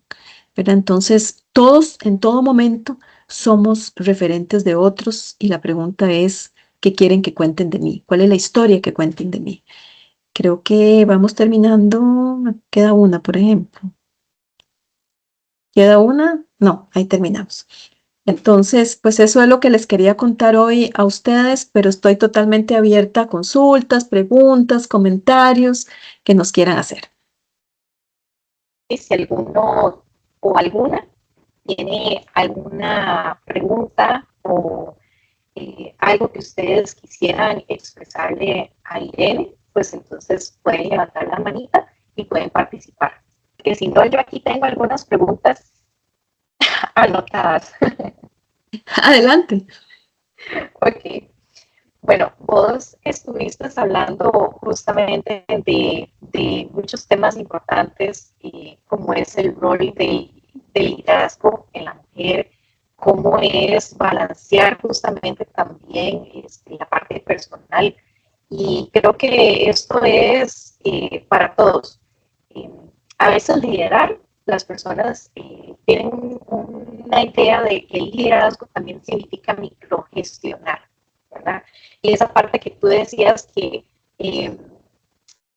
[SPEAKER 2] ¿verdad? Entonces, todos en todo momento somos referentes de otros y la pregunta es, ¿qué quieren que cuenten de mí? ¿Cuál es la historia que cuenten de mí? Creo que vamos terminando, me queda una, por ejemplo. ¿Queda una? No, ahí terminamos. Entonces, pues eso es lo que les quería contar hoy a ustedes, pero estoy totalmente abierta a consultas, preguntas, comentarios que nos quieran hacer.
[SPEAKER 1] Y si alguno o alguna tiene alguna pregunta o algo que ustedes quisieran expresarle a Irene, pues entonces pueden levantar la manita y pueden participar. Que si no, yo aquí tengo algunas preguntas anotadas.
[SPEAKER 2] Adelante.
[SPEAKER 1] Ok. Bueno, vos estuviste hablando justamente de muchos temas importantes, como es el rol del liderazgo en la mujer, cómo es balancear justamente también la parte personal. Y creo que esto es para todos. Eh, a veces liderar, las personas tienen una idea de que el liderazgo también significa microgestionar, ¿verdad? Y esa parte que tú decías que eh,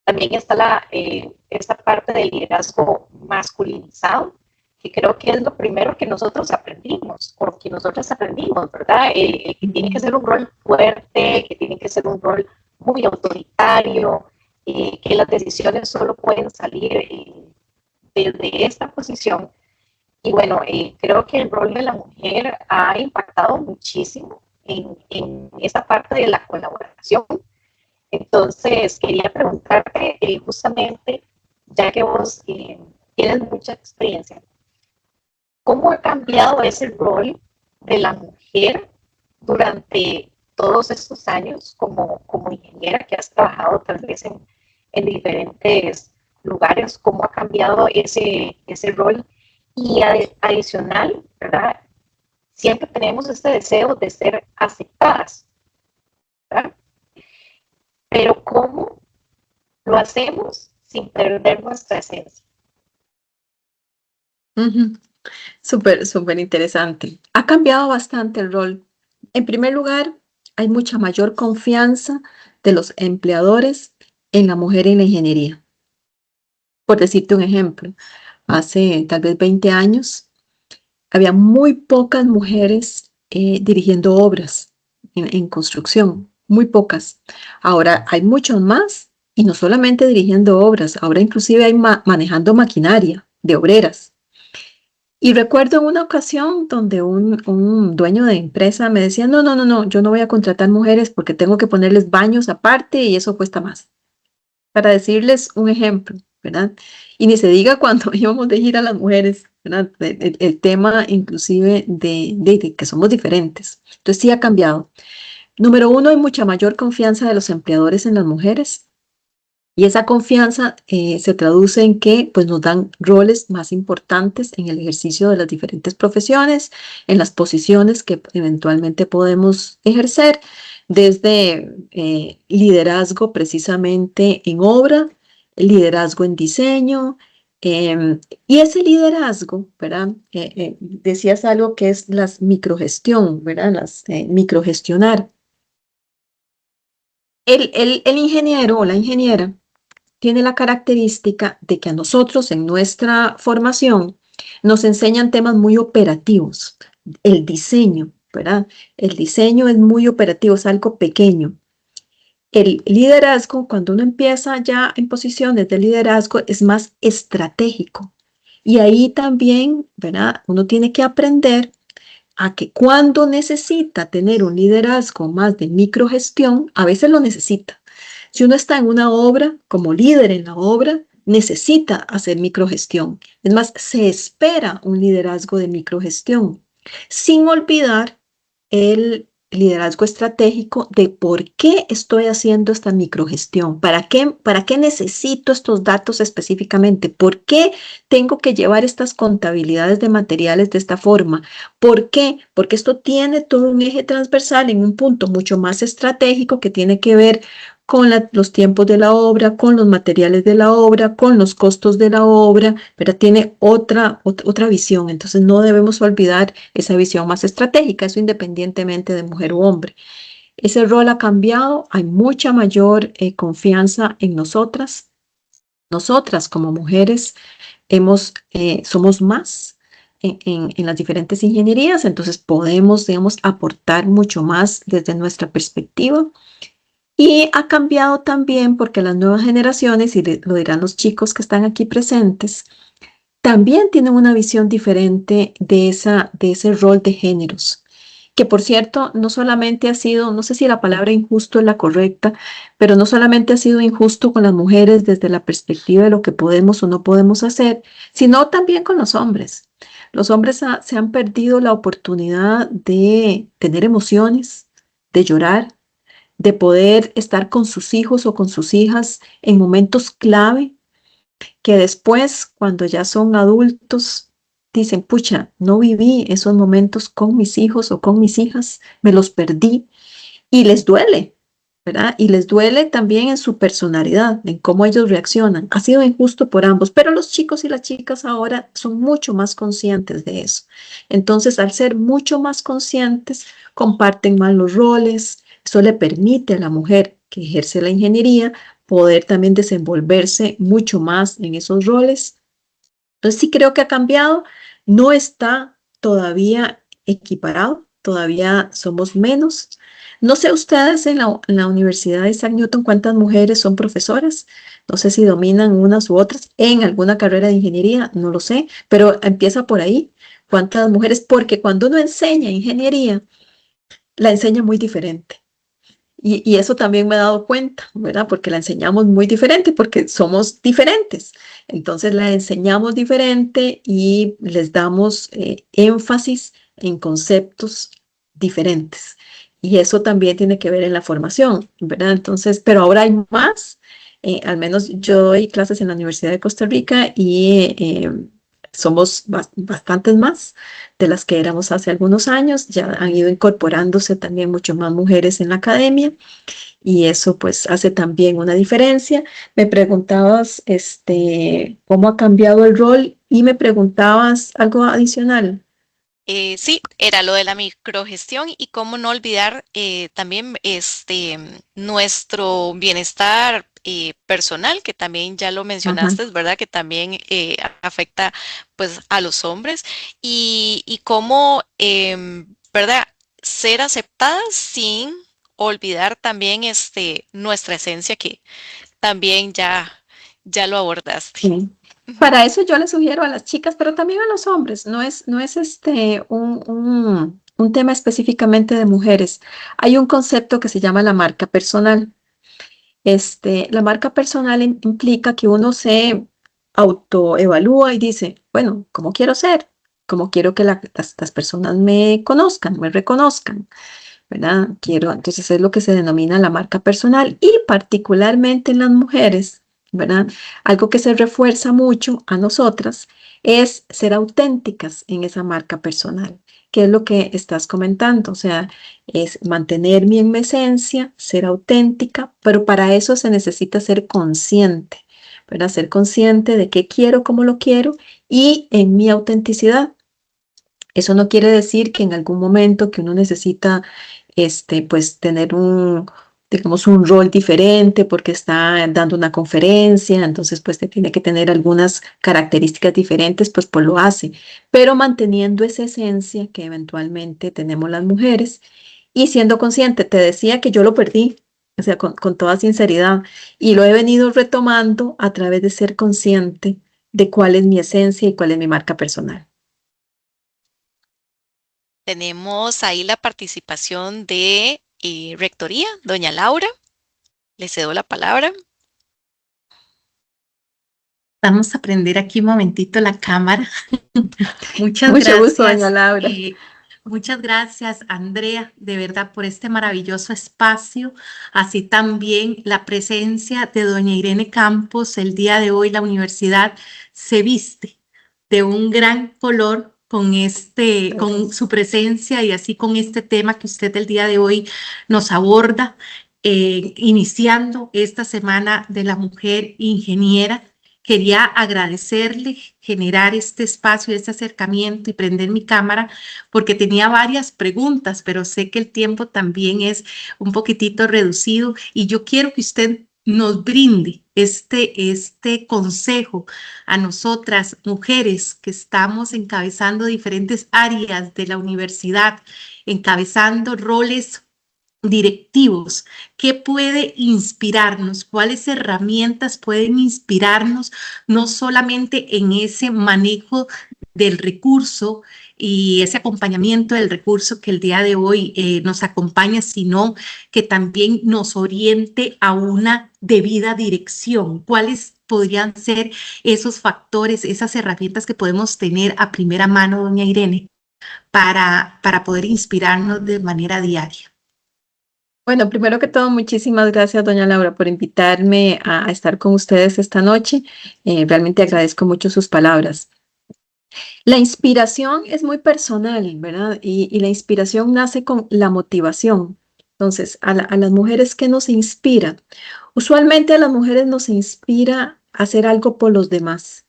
[SPEAKER 1] también está esta parte del liderazgo masculinizado, que creo que es lo primero que nosotros aprendimos, o que nosotros aprendimos, ¿verdad? Que tiene que ser un rol fuerte, que tiene que ser un rol muy autoritario, que las decisiones solo pueden salir desde esta posición. Y bueno, creo que el rol de la mujer ha impactado muchísimo en esa parte de la colaboración. Entonces, quería preguntarte justamente, ya que vos tienes mucha experiencia, ¿cómo ha cambiado ese rol de la mujer durante todos estos años como ingeniera que has trabajado tal vez en diferentes lugares? ¿Cómo ha cambiado ese rol? Y adicional, ¿verdad? Siempre tenemos este deseo de ser aceptadas, ¿verdad? Pero ¿cómo lo hacemos sin perder nuestra esencia?
[SPEAKER 2] Ujú. Súper, súper interesante. Ha cambiado bastante el rol. En primer lugar, hay mucha mayor confianza de los empleadores en la mujer en la ingeniería. Por decirte un ejemplo, hace tal vez 20 años, había muy pocas mujeres dirigiendo obras en construcción, muy pocas. Ahora hay muchos más y no solamente dirigiendo obras, ahora inclusive hay manejando maquinaria de obreras. Y recuerdo en una ocasión donde un dueño de empresa me decía, no, no, no, no, yo no voy a contratar mujeres porque tengo que ponerles baños aparte y eso cuesta más. Para decirles un ejemplo, ¿verdad? Y ni se diga cuando íbamos de gira a las mujeres, ¿verdad? El tema inclusive de que somos diferentes. Entonces sí ha cambiado. Número uno, hay mucha mayor confianza de los empleadores en las mujeres. Y esa confianza se traduce en que pues, nos dan roles más importantes en el ejercicio de las diferentes profesiones, en las posiciones que eventualmente podemos ejercer, desde liderazgo precisamente en obra, liderazgo en diseño. Y ese liderazgo, ¿verdad? Decías algo que es las microgestión, ¿verdad? Las microgestionar. El ingeniero o la ingeniera tiene la característica de que a nosotros en nuestra formación nos enseñan temas muy operativos. El diseño, ¿verdad? El diseño es muy operativo, es algo pequeño. El liderazgo, cuando uno empieza ya en posiciones de liderazgo, es más estratégico. Y ahí también, ¿verdad? Uno tiene que aprender a que cuando necesita tener un liderazgo más de microgestión, a veces lo necesita. Si uno está en una obra, como líder en la obra, necesita hacer microgestión. Es más, se espera un liderazgo de microgestión, sin olvidar el liderazgo estratégico de por qué estoy haciendo esta microgestión, para qué necesito estos datos específicamente, por qué tengo que llevar estas contabilidades de materiales de esta forma, por qué, porque esto tiene todo un eje transversal en un punto mucho más estratégico que tiene que ver con los tiempos de la obra, con los materiales de la obra, con los costos de la obra, pero tiene otra visión. Entonces no debemos olvidar esa visión más estratégica, eso independientemente de mujer u hombre. Ese rol ha cambiado, hay mucha mayor confianza en nosotras. Nosotras como mujeres somos más en las diferentes ingenierías, entonces podemos, digamos, aportar mucho más desde nuestra perspectiva. Y ha cambiado también porque las nuevas generaciones, y lo dirán los chicos que están aquí presentes, también tienen una visión diferente de ese rol de géneros, que por cierto, no solamente ha sido, no sé si la palabra injusto es la correcta, pero no solamente ha sido injusto con las mujeres desde la perspectiva de lo que podemos o no podemos hacer, sino también con los hombres. Los hombres se han perdido la oportunidad de tener emociones, de llorar, de poder estar con sus hijos o con sus hijas en momentos clave que después, cuando ya son adultos, dicen, pucha, no viví esos momentos con mis hijos o con mis hijas, me los perdí y les duele, ¿verdad? Y les duele también en su personalidad, en cómo ellos reaccionan. Ha sido injusto por ambos, pero los chicos y las chicas ahora son mucho más conscientes de eso. Entonces, al ser mucho más conscientes, comparten más los roles. Eso le permite a la mujer que ejerce la ingeniería poder también desenvolverse mucho más en esos roles. Entonces, sí creo que ha cambiado. No está todavía equiparado, todavía somos menos. No sé ustedes en la Universidad de Isaac Newton cuántas mujeres son profesoras. No sé si dominan unas u otras en alguna carrera de ingeniería, no lo sé, pero empieza por ahí. ¿Cuántas mujeres? Porque cuando uno enseña ingeniería, la enseña muy diferente. Y eso también me he dado cuenta, ¿verdad? Porque la enseñamos muy diferente, porque somos diferentes. Entonces la enseñamos diferente y les damos énfasis en conceptos diferentes. Y eso también tiene que ver en la formación, ¿verdad? Entonces, pero ahora hay más. Al menos yo doy clases en la Universidad de Costa Rica y somos bastantes más de las que éramos hace algunos años. Ya han ido incorporándose también mucho más mujeres en la academia y eso pues hace también una diferencia. Me preguntabas cómo ha cambiado el rol y me preguntabas algo adicional.
[SPEAKER 3] Sí, era lo de la microgestión y cómo no olvidar también nuestro bienestar personal, que también ya lo
[SPEAKER 2] Ajá.
[SPEAKER 3] mencionaste, ¿verdad? Que también afecta pues a los hombres y cómo, ¿verdad? Ser aceptadas sin olvidar también nuestra esencia, que también ya lo abordaste.
[SPEAKER 2] Sí.
[SPEAKER 3] Ujú.
[SPEAKER 2] Para eso yo le sugiero a las chicas, pero también a los hombres, no es un tema específicamente de mujeres. Hay un concepto que se llama la marca personal. La marca personal implica que uno se autoevalúa y dice, bueno, ¿cómo quiero ser? ¿Cómo quiero que las personas me conozcan, me reconozcan? ¿Verdad? Entonces es lo que se denomina la marca personal y particularmente en las mujeres, ¿verdad? Algo que se refuerza mucho a nosotras es ser auténticas en esa marca personal, que es lo que estás comentando, o sea, es mantenerme en mi esencia, ser auténtica, pero para eso se necesita ser consciente, ¿verdad? Ser consciente de qué quiero, cómo lo quiero y en mi autenticidad. Eso no quiere decir que en algún momento que uno necesita, pues tener digamos, un rol diferente porque está dando una conferencia, entonces pues te tiene que tener algunas características diferentes, pues lo hace, pero manteniendo esa esencia que eventualmente tenemos las mujeres y siendo consciente, te decía que yo lo perdí, o sea, con toda sinceridad, y lo he venido retomando a través de ser consciente de cuál es mi esencia y cuál es mi marca personal.
[SPEAKER 3] Tenemos ahí la participación de Rectoría, doña Laura. Le cedo la palabra.
[SPEAKER 4] Vamos a prender aquí un momentito la cámara. Muchas
[SPEAKER 2] Mucho gusto, doña
[SPEAKER 4] gracias.
[SPEAKER 2] Laura.
[SPEAKER 4] Muchas gracias, Andrea, de verdad, por este maravilloso espacio. Así también la presencia de doña Irene Campos. El día de hoy la universidad se viste de un gran color con su presencia y así con este tema que usted el día de hoy nos aborda, iniciando esta Semana de la Mujer Ingeniera. Quería agradecerle, generar este espacio, este acercamiento y prender mi cámara porque tenía varias preguntas, pero sé que el tiempo también es un poquitito reducido y yo quiero que usted nos brinde este consejo a nosotras, mujeres que estamos encabezando diferentes áreas de la universidad, encabezando roles directivos. ¿Qué puede inspirarnos? ¿Cuáles herramientas pueden inspirarnos no solamente en ese manejo del recurso y ese acompañamiento del recurso que el día de hoy nos acompaña, sino que también nos oriente a una debida dirección? ¿Cuáles podrían ser esos factores, esas herramientas que podemos tener a primera mano, doña Irene, para poder inspirarnos de manera diaria?
[SPEAKER 2] Bueno, primero que todo, muchísimas gracias, doña Laura, por invitarme a estar con ustedes esta noche. Realmente agradezco mucho sus palabras. La inspiración es muy personal, ¿verdad? Y la inspiración nace con la motivación. Entonces, a las mujeres, ¿qué nos inspira? Usualmente a las mujeres nos inspira hacer algo por los demás.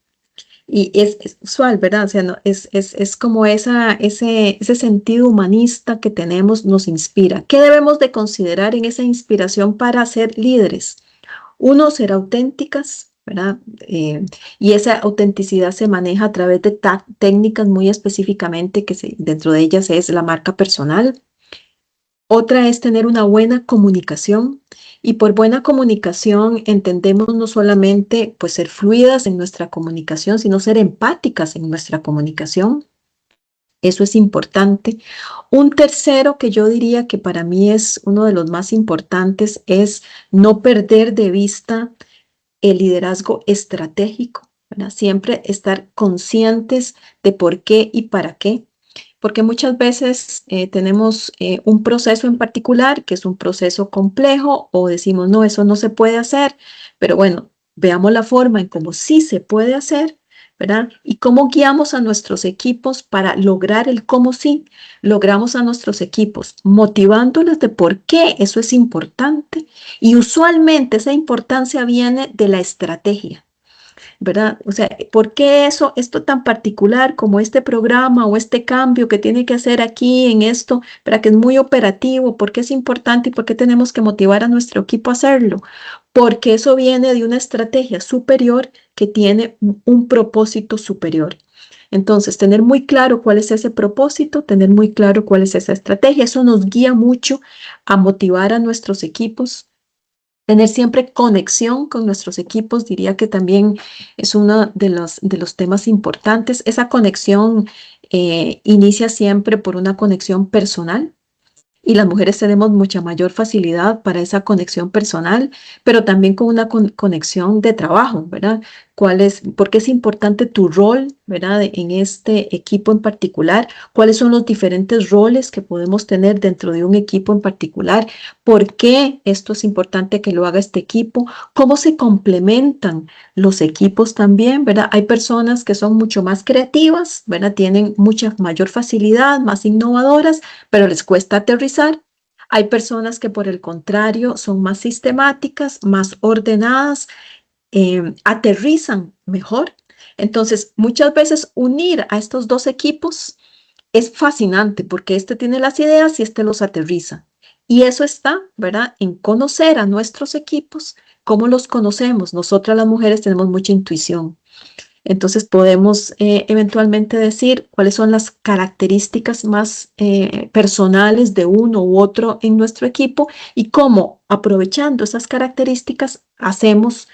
[SPEAKER 2] Y es usual, ¿verdad? O sea, no, es como ese sentido humanista que tenemos nos inspira. ¿Qué debemos de considerar en esa inspiración para ser líderes? Uno, ser auténticas, ¿verdad? Y esa autenticidad se maneja a través de técnicas muy específicamente, dentro de ellas es la marca personal. Otra es tener una buena comunicación y por buena comunicación entendemos no solamente pues ser fluidas en nuestra comunicación, sino ser empáticas en nuestra comunicación. Eso es importante. Un tercero que yo diría que para mí es uno de los más importantes es no perder de vista el liderazgo estratégico, ¿verdad? Siempre estar conscientes de por qué y para qué. Porque muchas veces tenemos un proceso en particular que es un proceso complejo o decimos, no, eso no se puede hacer, pero bueno, veamos la forma en cómo sí se puede hacer, ¿verdad? Y cómo guiamos a nuestros equipos para lograr el cómo sí. Logramos a nuestros equipos motivándoles de por qué eso es importante y usualmente esa importancia viene de la estrategia. ¿Verdad? O sea, ¿por qué esto tan particular como este programa o este cambio que tiene que hacer aquí en esto, para que es muy operativo? ¿Por qué es importante y por qué tenemos que motivar a nuestro equipo a hacerlo? Porque eso viene de una estrategia superior que tiene un propósito superior. Entonces, tener muy claro cuál es ese propósito, tener muy claro cuál es esa estrategia, eso nos guía mucho a motivar a nuestros equipos. Tener siempre conexión con nuestros equipos, diría que también es uno de los temas importantes. Esa conexión inicia siempre por una conexión personal. Y las mujeres tenemos mucha mayor facilidad para esa conexión personal, pero también con una conexión de trabajo, ¿verdad? ¿Por qué es importante tu rol, ¿verdad? En este equipo en particular, cuáles son los diferentes roles que podemos tener dentro de un equipo en particular, por qué esto es importante que lo haga este equipo, cómo se complementan los equipos también, ¿verdad? Hay personas que son mucho más creativas, ¿verdad? Tienen mucha mayor facilidad, más innovadoras, pero les cuesta aterrizar. Hay personas que por el contrario son más sistemáticas, más ordenadas, aterrizan mejor. Entonces, muchas veces unir a estos dos equipos es fascinante porque este tiene las ideas y este los aterriza. Y eso está, ¿verdad? En conocer a nuestros equipos, cómo los conocemos. Nosotras las mujeres tenemos mucha intuición. Entonces podemos eventualmente decir cuáles son las características más personales de uno u otro en nuestro equipo y cómo aprovechando esas características hacemos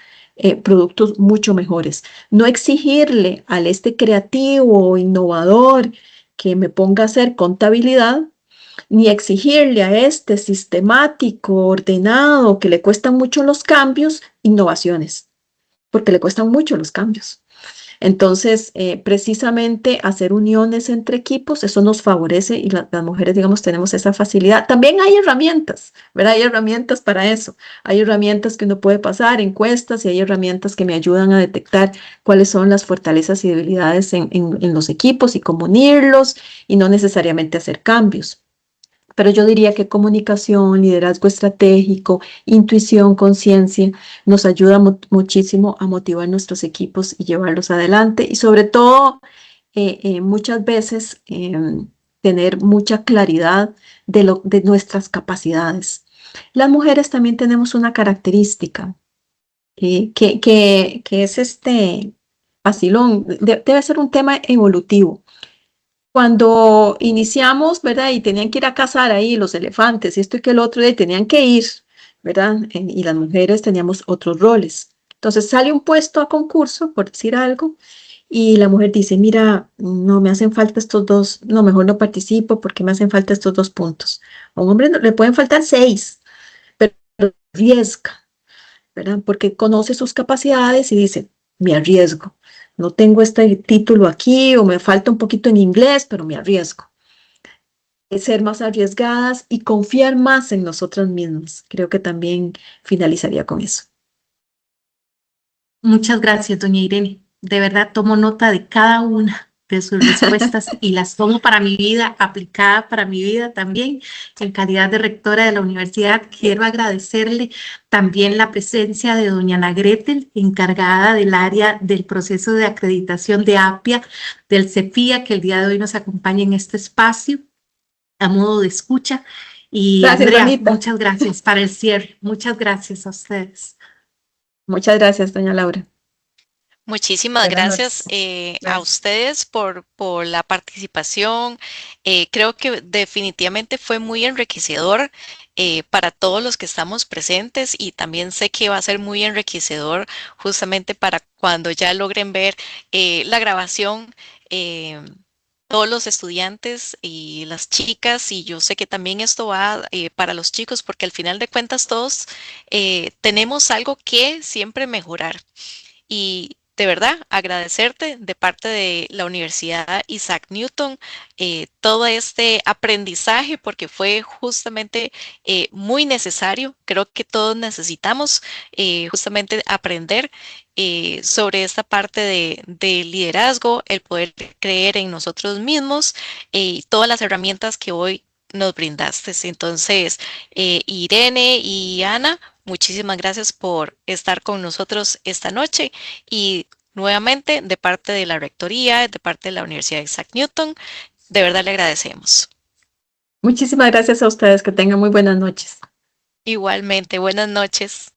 [SPEAKER 2] productos mucho mejores. No exigirle al creativo o innovador que me ponga a hacer contabilidad, ni exigirle a este sistemático, ordenado, que le cuestan mucho los cambios, innovaciones, porque le cuestan mucho los cambios. Entonces, precisamente hacer uniones entre equipos, eso nos favorece y las mujeres, digamos, tenemos esa facilidad. También hay herramientas, ¿verdad? Hay herramientas para eso. Hay herramientas que uno puede pasar, encuestas, y hay herramientas que me ayudan a detectar cuáles son las fortalezas y debilidades en los equipos y cómo unirlos y no necesariamente hacer cambios. Pero yo diría que comunicación, liderazgo estratégico, intuición, conciencia, nos ayuda muchísimo a motivar nuestros equipos y llevarlos adelante. Y sobre todo, muchas veces, tener mucha claridad de nuestras capacidades. Las mujeres también tenemos una característica, que es vacilón, debe ser un tema evolutivo. Cuando iniciamos, ¿verdad? Y tenían que ir a cazar ahí los elefantes y esto y que el otro, y tenían que ir, ¿verdad? Y las mujeres teníamos otros roles. Entonces sale un puesto a concurso, por decir algo, y la mujer dice, mira, no me hacen falta estos dos, no, mejor no participo porque me hacen falta estos 2 puntos. A un hombre le pueden faltar 6, pero arriesga, ¿verdad? Porque conoce sus capacidades y dice, me arriesgo. No tengo este título aquí o me falta un poquito en inglés, pero me arriesgo. Es ser más arriesgadas y confiar más en nosotras mismas. Creo que también finalizaría con eso.
[SPEAKER 4] Muchas gracias, doña Irene. De verdad tomo nota de cada una de sus respuestas y las tomo para mi vida, aplicada para mi vida también. En calidad de rectora de la universidad, quiero agradecerle también la presencia de doña Ana Gretel, encargada del área del proceso de acreditación de APIA, del CEPIA, que el día de hoy nos acompaña en este espacio a modo de escucha. Y
[SPEAKER 2] Gracias,
[SPEAKER 4] Andrea,
[SPEAKER 2] Juanita.
[SPEAKER 4] muchas gracias para el cierre. Muchas gracias a ustedes.
[SPEAKER 2] Muchas gracias, doña Laura.
[SPEAKER 3] Muchísimas
[SPEAKER 2] Buenas
[SPEAKER 3] gracias
[SPEAKER 2] noches.
[SPEAKER 3] a ustedes por la participación. Creo que definitivamente fue muy enriquecedor para todos los que estamos presentes y también sé que va a ser muy enriquecedor justamente para cuando ya logren ver la grabación. Todos los estudiantes y las chicas, y yo sé que también esto va para los chicos, porque al final de cuentas todos tenemos algo que siempre mejorar. Y de verdad, agradecerte de parte de la Universidad Isaac Newton todo este aprendizaje porque fue justamente muy necesario. Creo que todos necesitamos justamente aprender sobre esta parte de liderazgo, el poder creer en nosotros mismos y todas las herramientas que hoy nos brindaste. Entonces, Irene y Ana, muchísimas gracias por estar con nosotros esta noche y nuevamente de parte de la Rectoría, de parte de la Universidad Isaac Newton, de verdad le agradecemos.
[SPEAKER 2] Muchísimas gracias a ustedes. Que tengan muy buenas noches.
[SPEAKER 3] Igualmente, buenas noches.